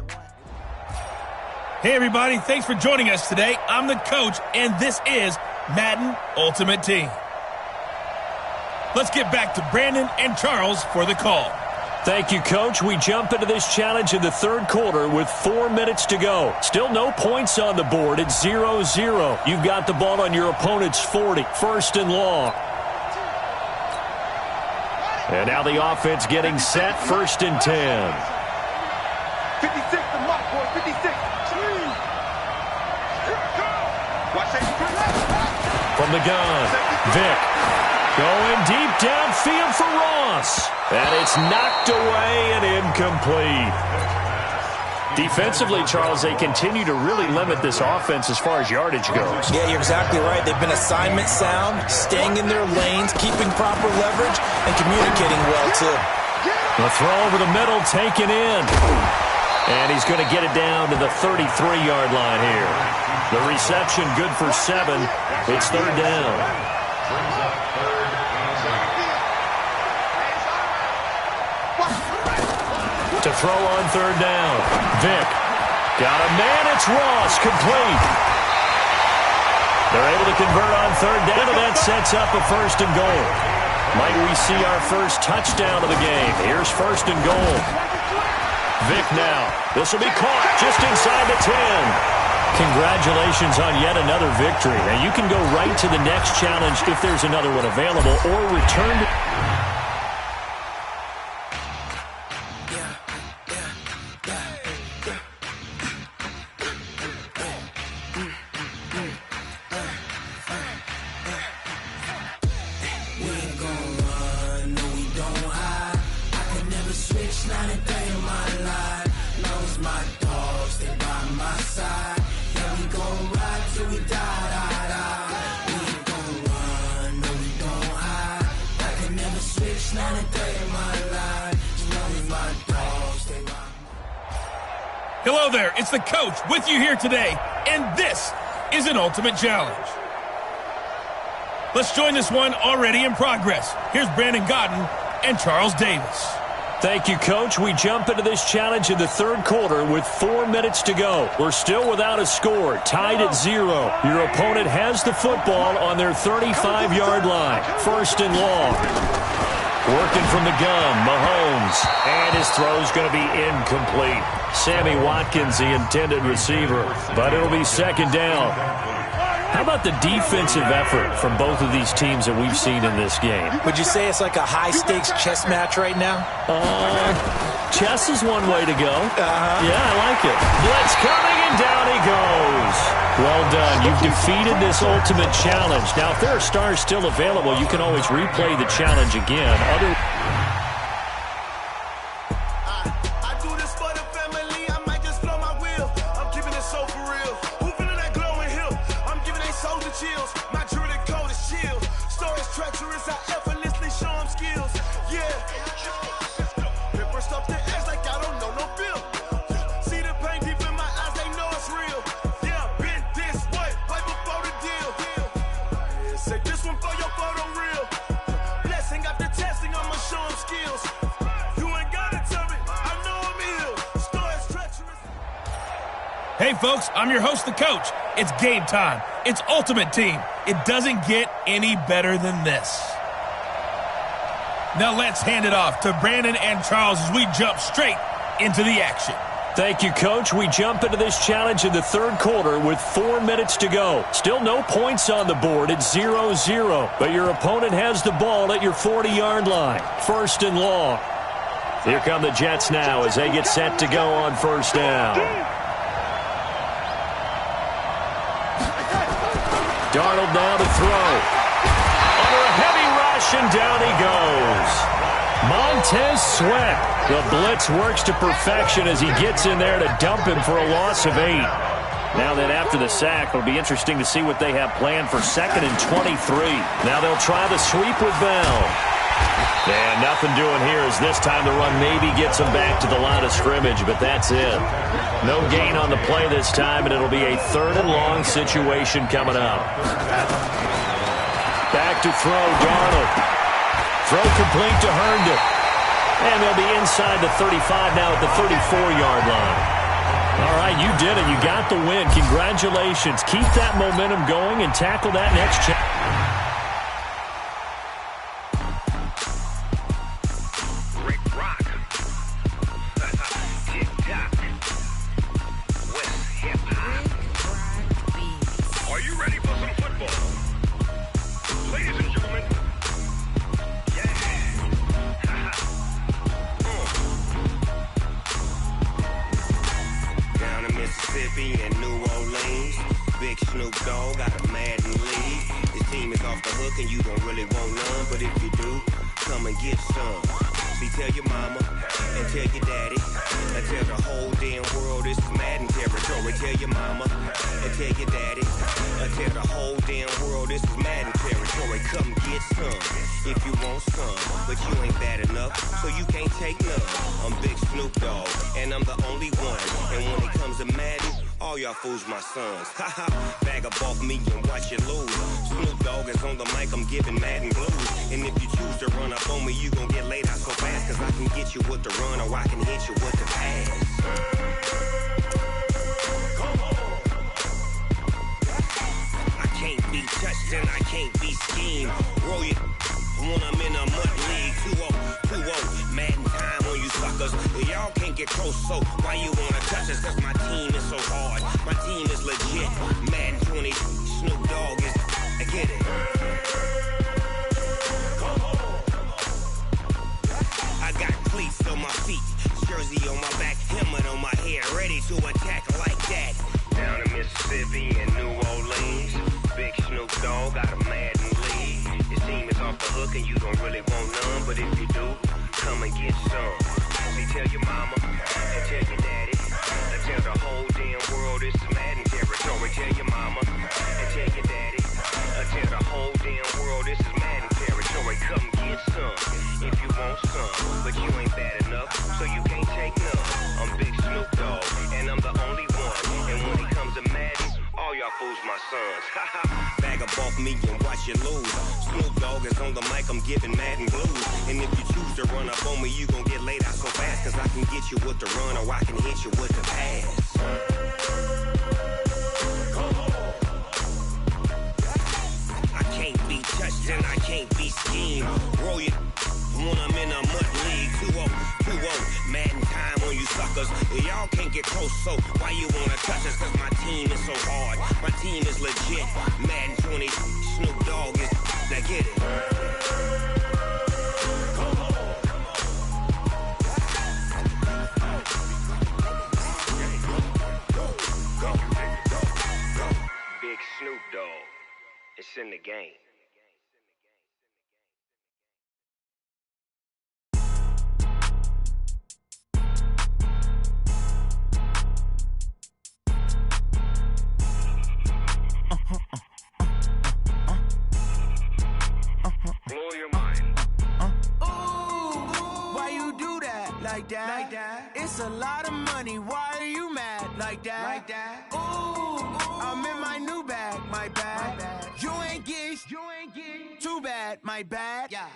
Hey, everybody. Thanks for joining us today. I'm the coach, and this is Madden Ultimate Team. Let's get back to Brandon and Charles for the call. Thank you, Coach. We jump into this challenge in the third quarter with 4 minutes to go. Still no points on the board. It's 0-0. You've got the ball on your opponent's 40. First and long. And now the offense getting set. First and 10. 56, the mark, boy, 56. From the gun, Vic. Going deep downfield for Ross. And it's knocked away and incomplete. Defensively, Charles, they continue to really limit this offense as far as yardage goes. Yeah, you're exactly right. They've been assignment sound, staying in their lanes, keeping proper leverage, and communicating well, too. The throw over the middle taken in. And he's going to get it down to the 33-yard line here. The reception good for 7. It's third down. To throw on third down. Vic. Got a man. It's Ross. Complete. They're able to convert on third down, and that sets up a first and goal. Might we see our first touchdown of the game? Here's first and goal. Vic now. This will be caught just inside the 10. Congratulations on yet another victory. Now you can go right to the next challenge if there's another one available, or return to... Hello there, it's the coach with you here today, and this is an Ultimate Challenge. Let's join this one already in progress. Here's Brandon Gaudin and Charles Davis. Thank you, Coach. We jump into this challenge in the third quarter with 4 minutes to go. We're still without a score, tied at 0. Your opponent has the football on their 35-yard line. First and long. Working from the gun, Mahomes. And his throw's going to be incomplete. Sammy Watkins, the intended receiver. But it'll be second down. How about the defensive effort from both of these teams that we've seen in this game? Would you say it's like a high-stakes chess match right now? Chess is one way to go. Yeah, I like it. Blitz coming, and down he goes. Well done. You've defeated this ultimate challenge. Now, if there are stars still available, you can always replay the challenge again. I do this for the family. I might just blow my wheel. I'm keeping it so for real. Who feeling that glowing hill? I'm giving they soldier chills. My jewelry code is chill. Stories treacherous. I effortlessly show them skills. Yeah. Paper stuff the edge like I don't know no bill. See the pain deep in my eyes. They know it's real. Yeah, been this way right before the deal. Say this one for your photo reel. Blessing after testing, I'ma show them skills. You ain't gotta tell me. I know I'm ill. Stories treacherous. Hey, folks, I'm your host, the coach. It's game time. It's Ultimate Team. It doesn't get any better than this. Now let's hand it off to Brandon and Charles as we jump straight into the action. Thank you, Coach. We jump into this challenge in the third quarter with 4 minutes to go. Still no points on the board. It's 0-0. But your opponent has the ball at your 40-yard line. First and long. Here come the Jets now as they get set to go on first down. Darnold now to throw. Under a heavy rush, and down he goes. Montez Sweat. The blitz works to perfection as he gets in there to dump him for a loss of 8. Now then, after the sack, it'll be interesting to see what they have planned for 2nd and 23. Now they'll try the sweep with Bell. And nothing doing here as this time the run maybe gets them back to the line of scrimmage, but that's it. No gain on the play this time, and it'll be a 3rd and long situation coming up. Back to throw, Darnold. Throw complete to Herndon. And they'll be inside the 35 now at the 34-yard line. All right, you did it. You got the win. Congratulations. Keep that momentum going and tackle that next challenge. and New Orleans. Big Snoop Dogg got a Madden league. This team is off the hook and you don't really want none, but if you do, come and get some. See, tell your mama and tell your daddy and tell the whole damn world this is Madden territory. Tell your mama and tell your daddy and tell the whole damn world this is Madden territory. Come get some if you want some, but you ain't bad enough, so you can't take none. I'm Big Snoop Dogg, and I'm the only one. And when it comes to Madden, all y'all fools my sons. Haha, bag up off me and watch it lose. Snoop Dogg is on the mic, I'm giving Madden blues. And if you choose to run up on me, you gon' get laid out so fast, cause I can get you with the run or I can hit you with the pass. I can't be touched and I can't be schemed. Roll you when I'm in a mud league. 2-0, Madden time on you suckers. Y'all can't get close, so why you wanna touch us? Cause my team is so hard. My team is legit. Madden 20, Snoop Dogg is, I get it. I got cleats on my feet, jersey on my back, helmet on my head, ready to attack like that. Down in Mississippi and New Orleans, Big Snoop Dogg got a Madden league. His team is off the hook and you don't really want none, but if you do, come and get some. See, tell your mama and tell your daddy and tell the whole damn world this is Madden territory. Tell your mama and tell your daddy and tell the whole damn world this is Madden territory. Come get some if you want some, but you ain't bad enough, so you can't take none. I'm Big Snoop Dogg, and I'm the only one. And when it comes to Madden, all y'all fools my sons. Bag up off me and watch you lose. Snoop Dogg is on the mic, I'm giving Madden blues. And if you choose to run up on me, you gon' get laid out so fast, cause I can get you with the run or I can hit you with the pass. I can't be touched and I can't be schemed. Roll you when I'm in a mud league. 2-0, Madden time on you suckers. Y'all can't get close, so why you wanna touch us? Cause my team is so hard. My team is legit. Madden 20, Snoop Dogg is, now get it. Big Snoop Dogg, it's in the game. Blow your mind. Ooh, why you do that? Like that? It's a lot of money. Why are you mad? Like that? Ooh, I'm in my new bag. My bad. You ain't getting too bad. My bad. Yeah.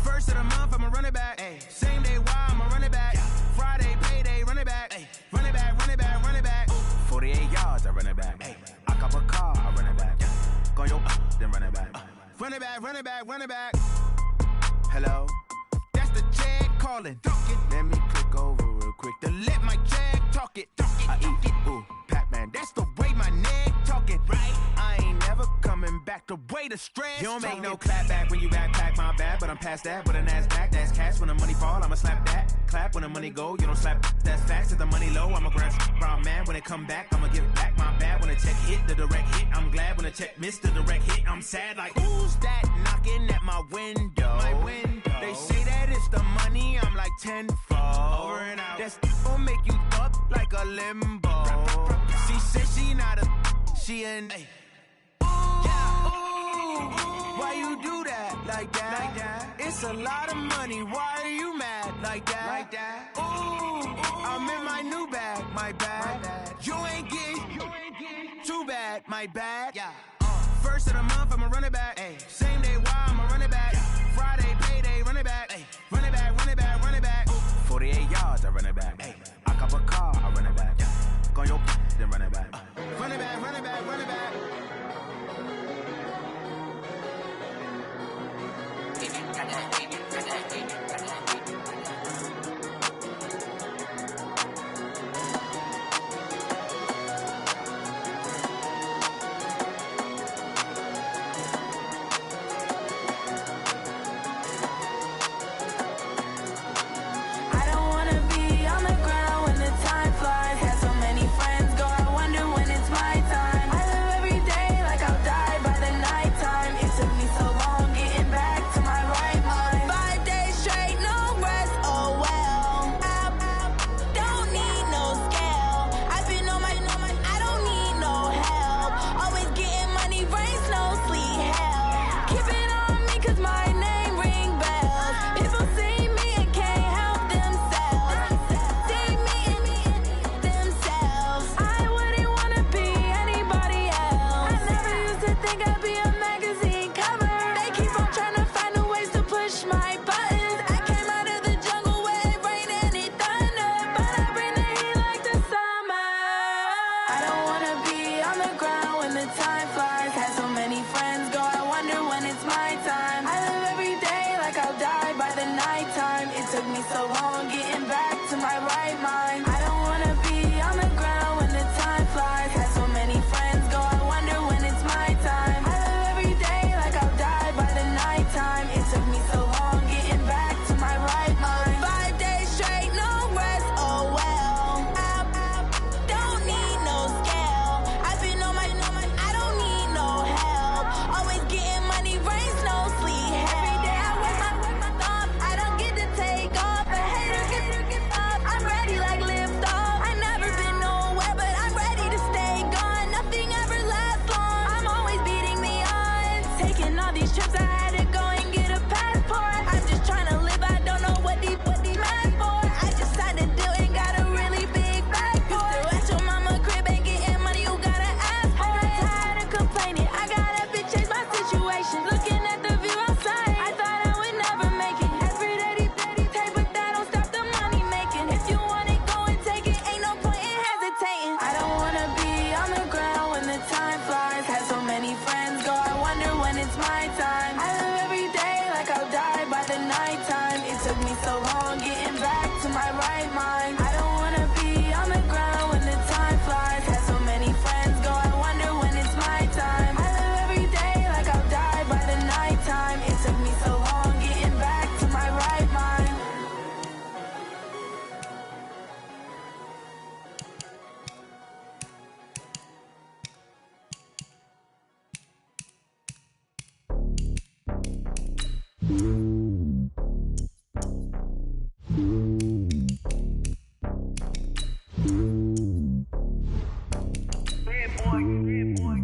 First of the month, I'ma run it back. Ay. Same day, why I'ma run it back. Yeah. Friday, payday, run it back. Ay. Run it back. 48 yards, I run it back. Ay. I cop a car, I run it back. Yeah. Go your then run it back. Run it back. Hello? That's the check calling. Let me click over real quick to let my check talk it. I eat it, ooh, Pac-Man. That's the way my neck talking. Right? I ain't never coming back the way the stress. You don't make no clap back when you backpack, my bad. But I'm past that with a NASDAQ. That's cash when the money fall, I'ma slap that. Clap when the money go, you don't slap. That's facts. If the money low, I'ma grab brown man. When it come back, I'ma give it back. My bad when the check hit, the direct hit. I'm glad when the check missed the direct hit. I'm sad like, who's that knocking at my window? My window. They say that it's the money, I'm like tenfold. Over and out. That's gon' make you up like a a limbo. She said she not a, she an. Why you do that like that? It's a lot of money. Why are you mad like that? Ooh, I'm in my new bag, my bad. You ain't getting too bad, my bad. First of the month, I'ma run it back. Same day, why I'ma run it back. Friday, payday, run it back. Run it back, run it back, run it back. 48 yards, I run it back. I cop a car, I run it back. Go your then run it back. Run it back, run it back, run it back.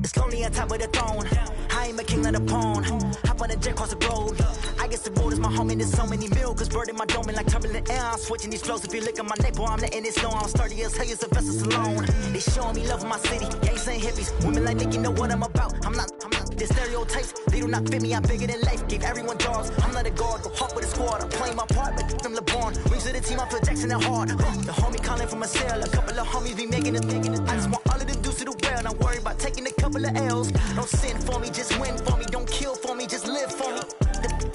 It's lonely on top of the throne. I ain't a king, not a pawn. Hop on a jet, cross the road. I guess the road is my home and there's so many milkers burning my dome like turbulent air. I'm switching these flows. If you look at my neck, boy, I'm letting it slow. I'm sturdy as hell, it's a vessel alone. They showing me love in my city. Gangs ain't hippies. Women like Nicki know what I'm about. I'm not the stereotypes. They do not fit me. I'm bigger than life. Gave everyone jobs. I'm not a guard. Go hard with a squad. I'm playing my part, but them LeBron. Rings to the team. I feel Jackson and hard. The homie calling from a cell. A couple of homies be making it. I just want all of them dudes to the well. Not worried about taking a couple of L's. Don't sin for me, just win for me. Don't kill for me, just live for me.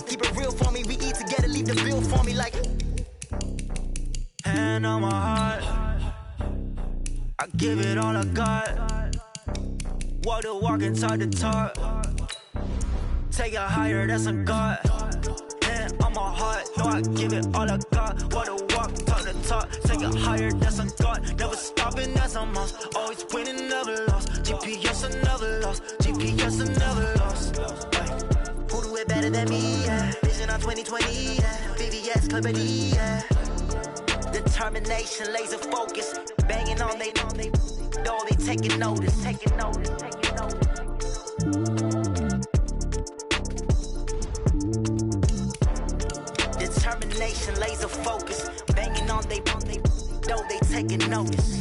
Keep it real for me. We eat together, leave the bill for me like. Hand on my heart, I give it all I got. Walk the walk inside the talk. Take it higher, that's a God. Hand on my heart, no, I give it all I got. Walk the walk, talk the talk. Take it higher, that's a God. Never stopping, that's a must. Always winning, never lost. GPS, I never lost. GPS, I never lost. Who do it better than me? Yeah. Vision on 2020. Yeah. VVS, Company. Yeah. Determination, laser focus, banging on they door, they taking notice. Determination, laser focus, banging on they door, they taking notice.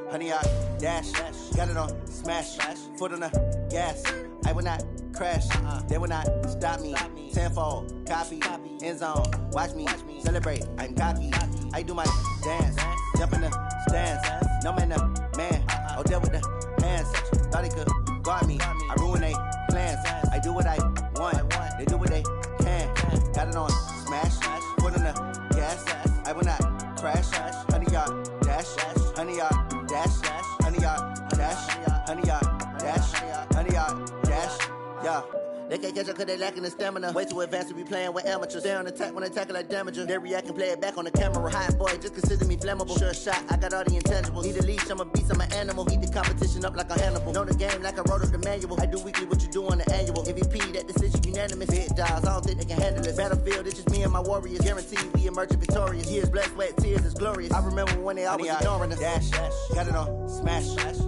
Honey, I dash, got it on smash, foot on the gas. I will not crash, they will not stop me. Tenfold, copy, end zone, watch me celebrate. I'm cocky, I do my dance, jump in the stands. No man, oh, deal with the hands. Thought he could guard me, I ruin they plans. I do what I want, they do what they can. Got it on smash, foot on the gas. I will not crash, honey, y'all dash, honey, y'all dash, honey, y'all dash, honey, y'all dash, honey, y'all dash, yeah. They can't catch up cause they lacking the stamina. Way too advanced to be playing with amateurs. Stay on attack when they tackle like damager. They react and play it back on the camera. Hot boy, just consider me flammable. Sure shot, I got all the intangibles. Need a leash, I'm a beast, I'm an animal. Heat the competition up like a Hannibal. Know the game like I wrote up the manual. I do weekly what you do on the annual. MVP, that decision unanimous. Big dogs, I don't think they can handle it. Battlefield, it's just me and my warriors. Guaranteed we emerging victorious. Years, blood, sweat, tears, it's glorious. I remember when they always ignoring us. Dash, got it on smash,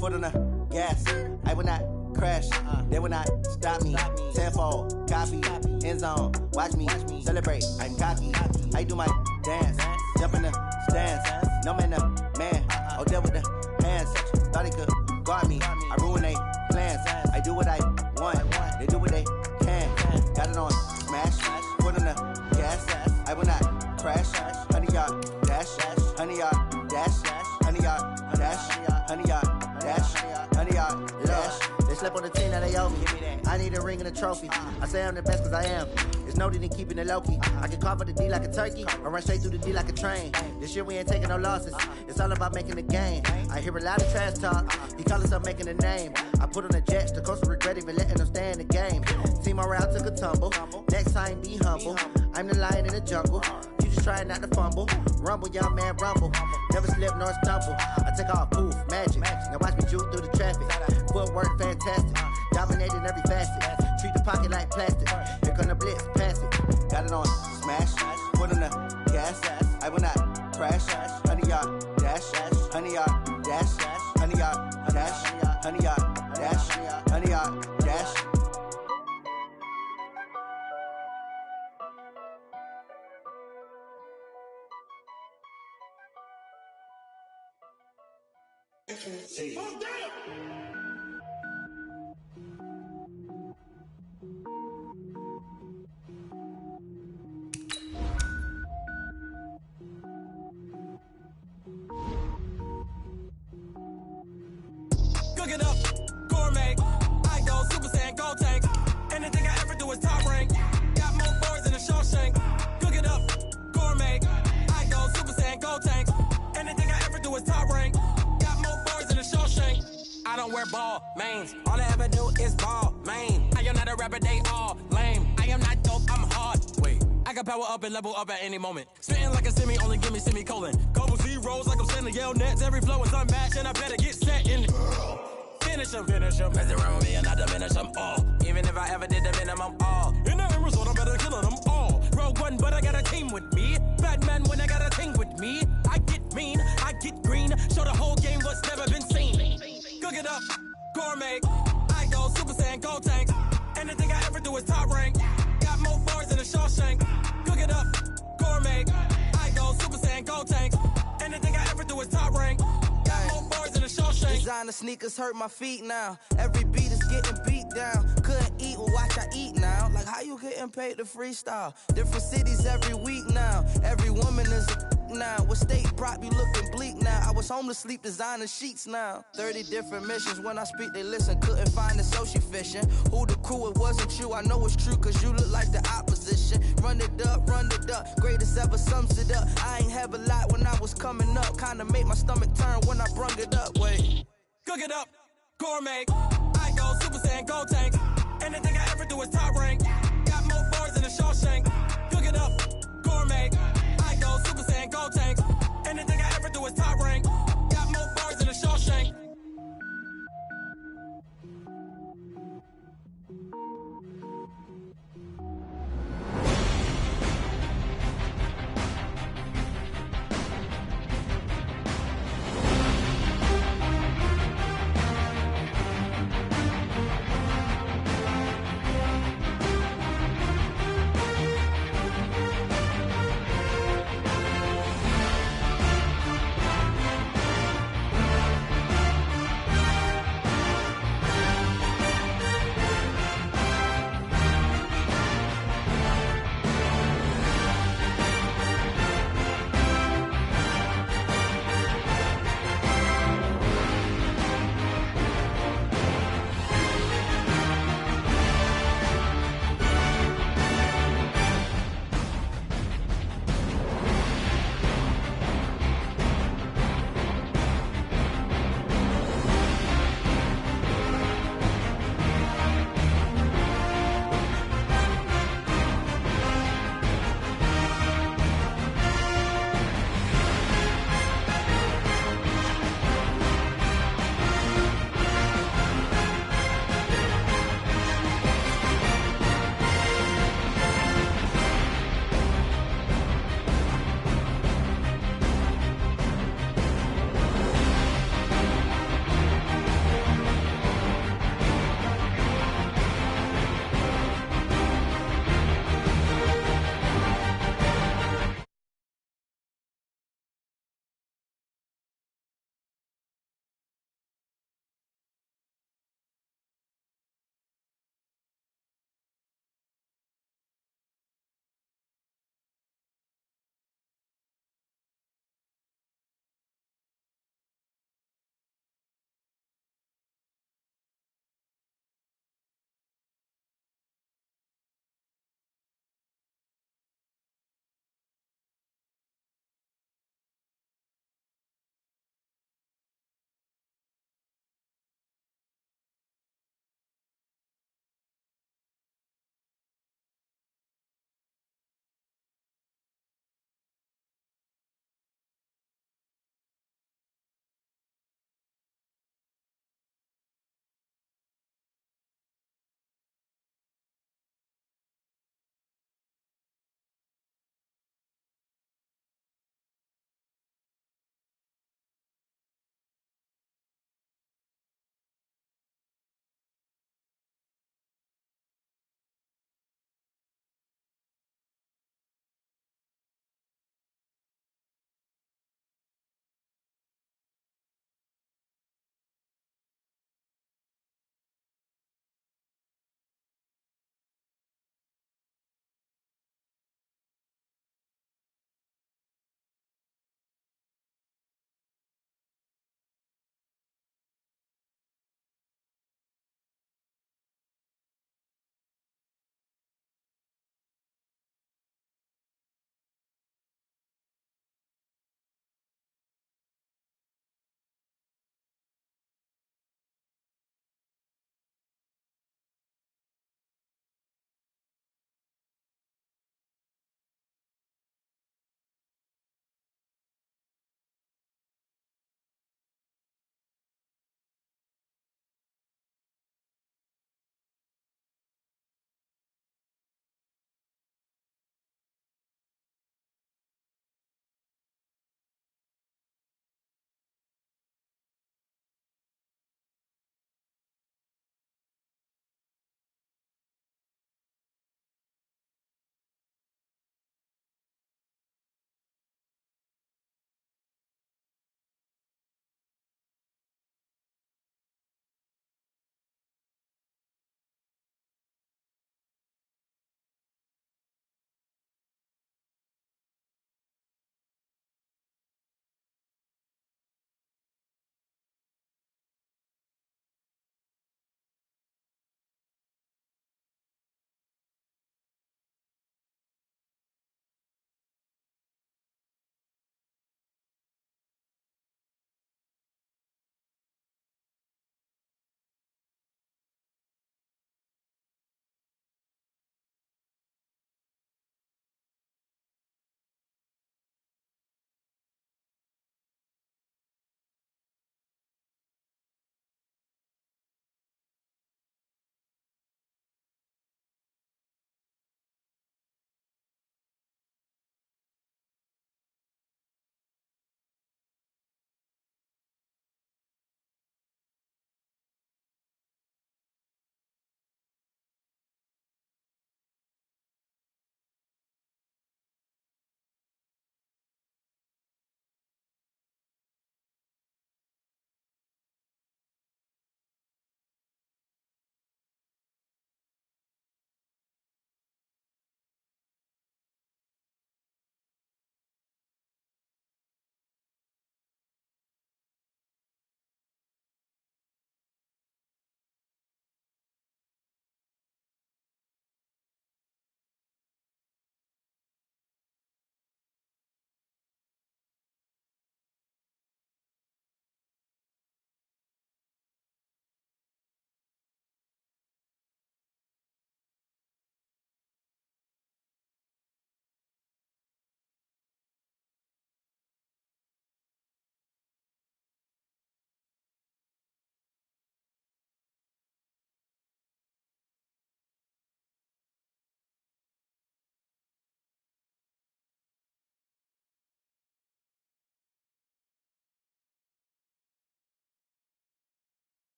foot on the gas. I will not crash, they will not stop me. Tenfold, copy, end zone, watch me celebrate. I'm cocky, I do my dance, jump in the stands. No man, oh, deal with the hands. Thought he could guard me, I ruin they plans. I do what I want, they do what they can. Got it on smash, foot on the gas. I will not crash, honey, y'all dash, honey, y'all dash, honey, y'all dash, honey, y'all dash, honey, y'all dash. They slept on the team, now they owe me. I need a ring and a trophy. I say I'm the best cause I am. It's no need in keeping it low-key. I can carve for the D like a turkey, or run straight through the D like a train. This year we ain't taking no losses. It's all about making the game. I hear a lot of trash talk. He call himself making a name. I put on the Jets, the coach will regret even letting them stay in the game. Team morale took a tumble. Next time be humble. I'm the lion in the jungle. Future just trying not to fumble. Rumble, young man, rumble. Never slip nor stumble. I take off, poof, magic. Now watch me juke through the traffic. Footwork fantastic. Dominating every facet. Treat the pocket like plastic. Here come the blitz, pass it. Got it on smash. Put on the gas. I will not crash. 100-yard dash. 100-yard dash. 100-yard dash. 100-yard dash. 100-yard dash. Cook it up, gourmet. I go Super Saiyan, gold tank. Anything I ever do is top rank. Got more boards than a Shawshank. Cook it up, gourmet. I go Super Saiyan, gold tank. Anything I ever do is top rank. Got more boards than a Shawshank. I don't wear ball mains. All I ever do is ball main. I am not a rapper, they all lame. I am not dope, I'm hard. Wait, I can power up and level up at any moment. Spitting like a semi, only give me semicolon. Couple zeros like I'm sending yell nets. Every flow is unmatched and I better get set in. Finish him. Mess around with me and I diminish them all. Even if I ever did the minimum, all. In the end result, I'm better killing them all. Rogue One, but I got a team with me. Batman when I got a team with me. I get mean, I get green. Show the whole game what's never been seen. Cook it up, gourmet. I go Super Saiyan, gold tank. Anything I ever do is top rank. Got more bars than a Shawshank. Cook it up, gourmet. I go Super Saiyan, gold tank. Anything I ever do is top rank. Got more bars than a Shawshank. Designer sneakers hurt my feet now. Every beat is getting beat down. Couldn't eat, well watch I eat now. Like how you getting paid to freestyle? Different cities every week now. Every woman is a now. What state prop you looking bleak now? I was homeless, sleep designer sheets now. 30 different missions. When I speak, they listen. Couldn't find the social fishing. Who the crew? It wasn't you. I know it's true, cause you look like the opposition. Run it up, greatest ever sums it up. I ain't have a lot when I was coming up. Kinda made my stomach turn when I brung it up. Wait. Cook it up, gourmet. I go Super Saiyan, gold tank. Anything I ever do is top rank. Got more bars than a Shawshank. Cook it up, gourmet. I go Super Saiyan, gold tank.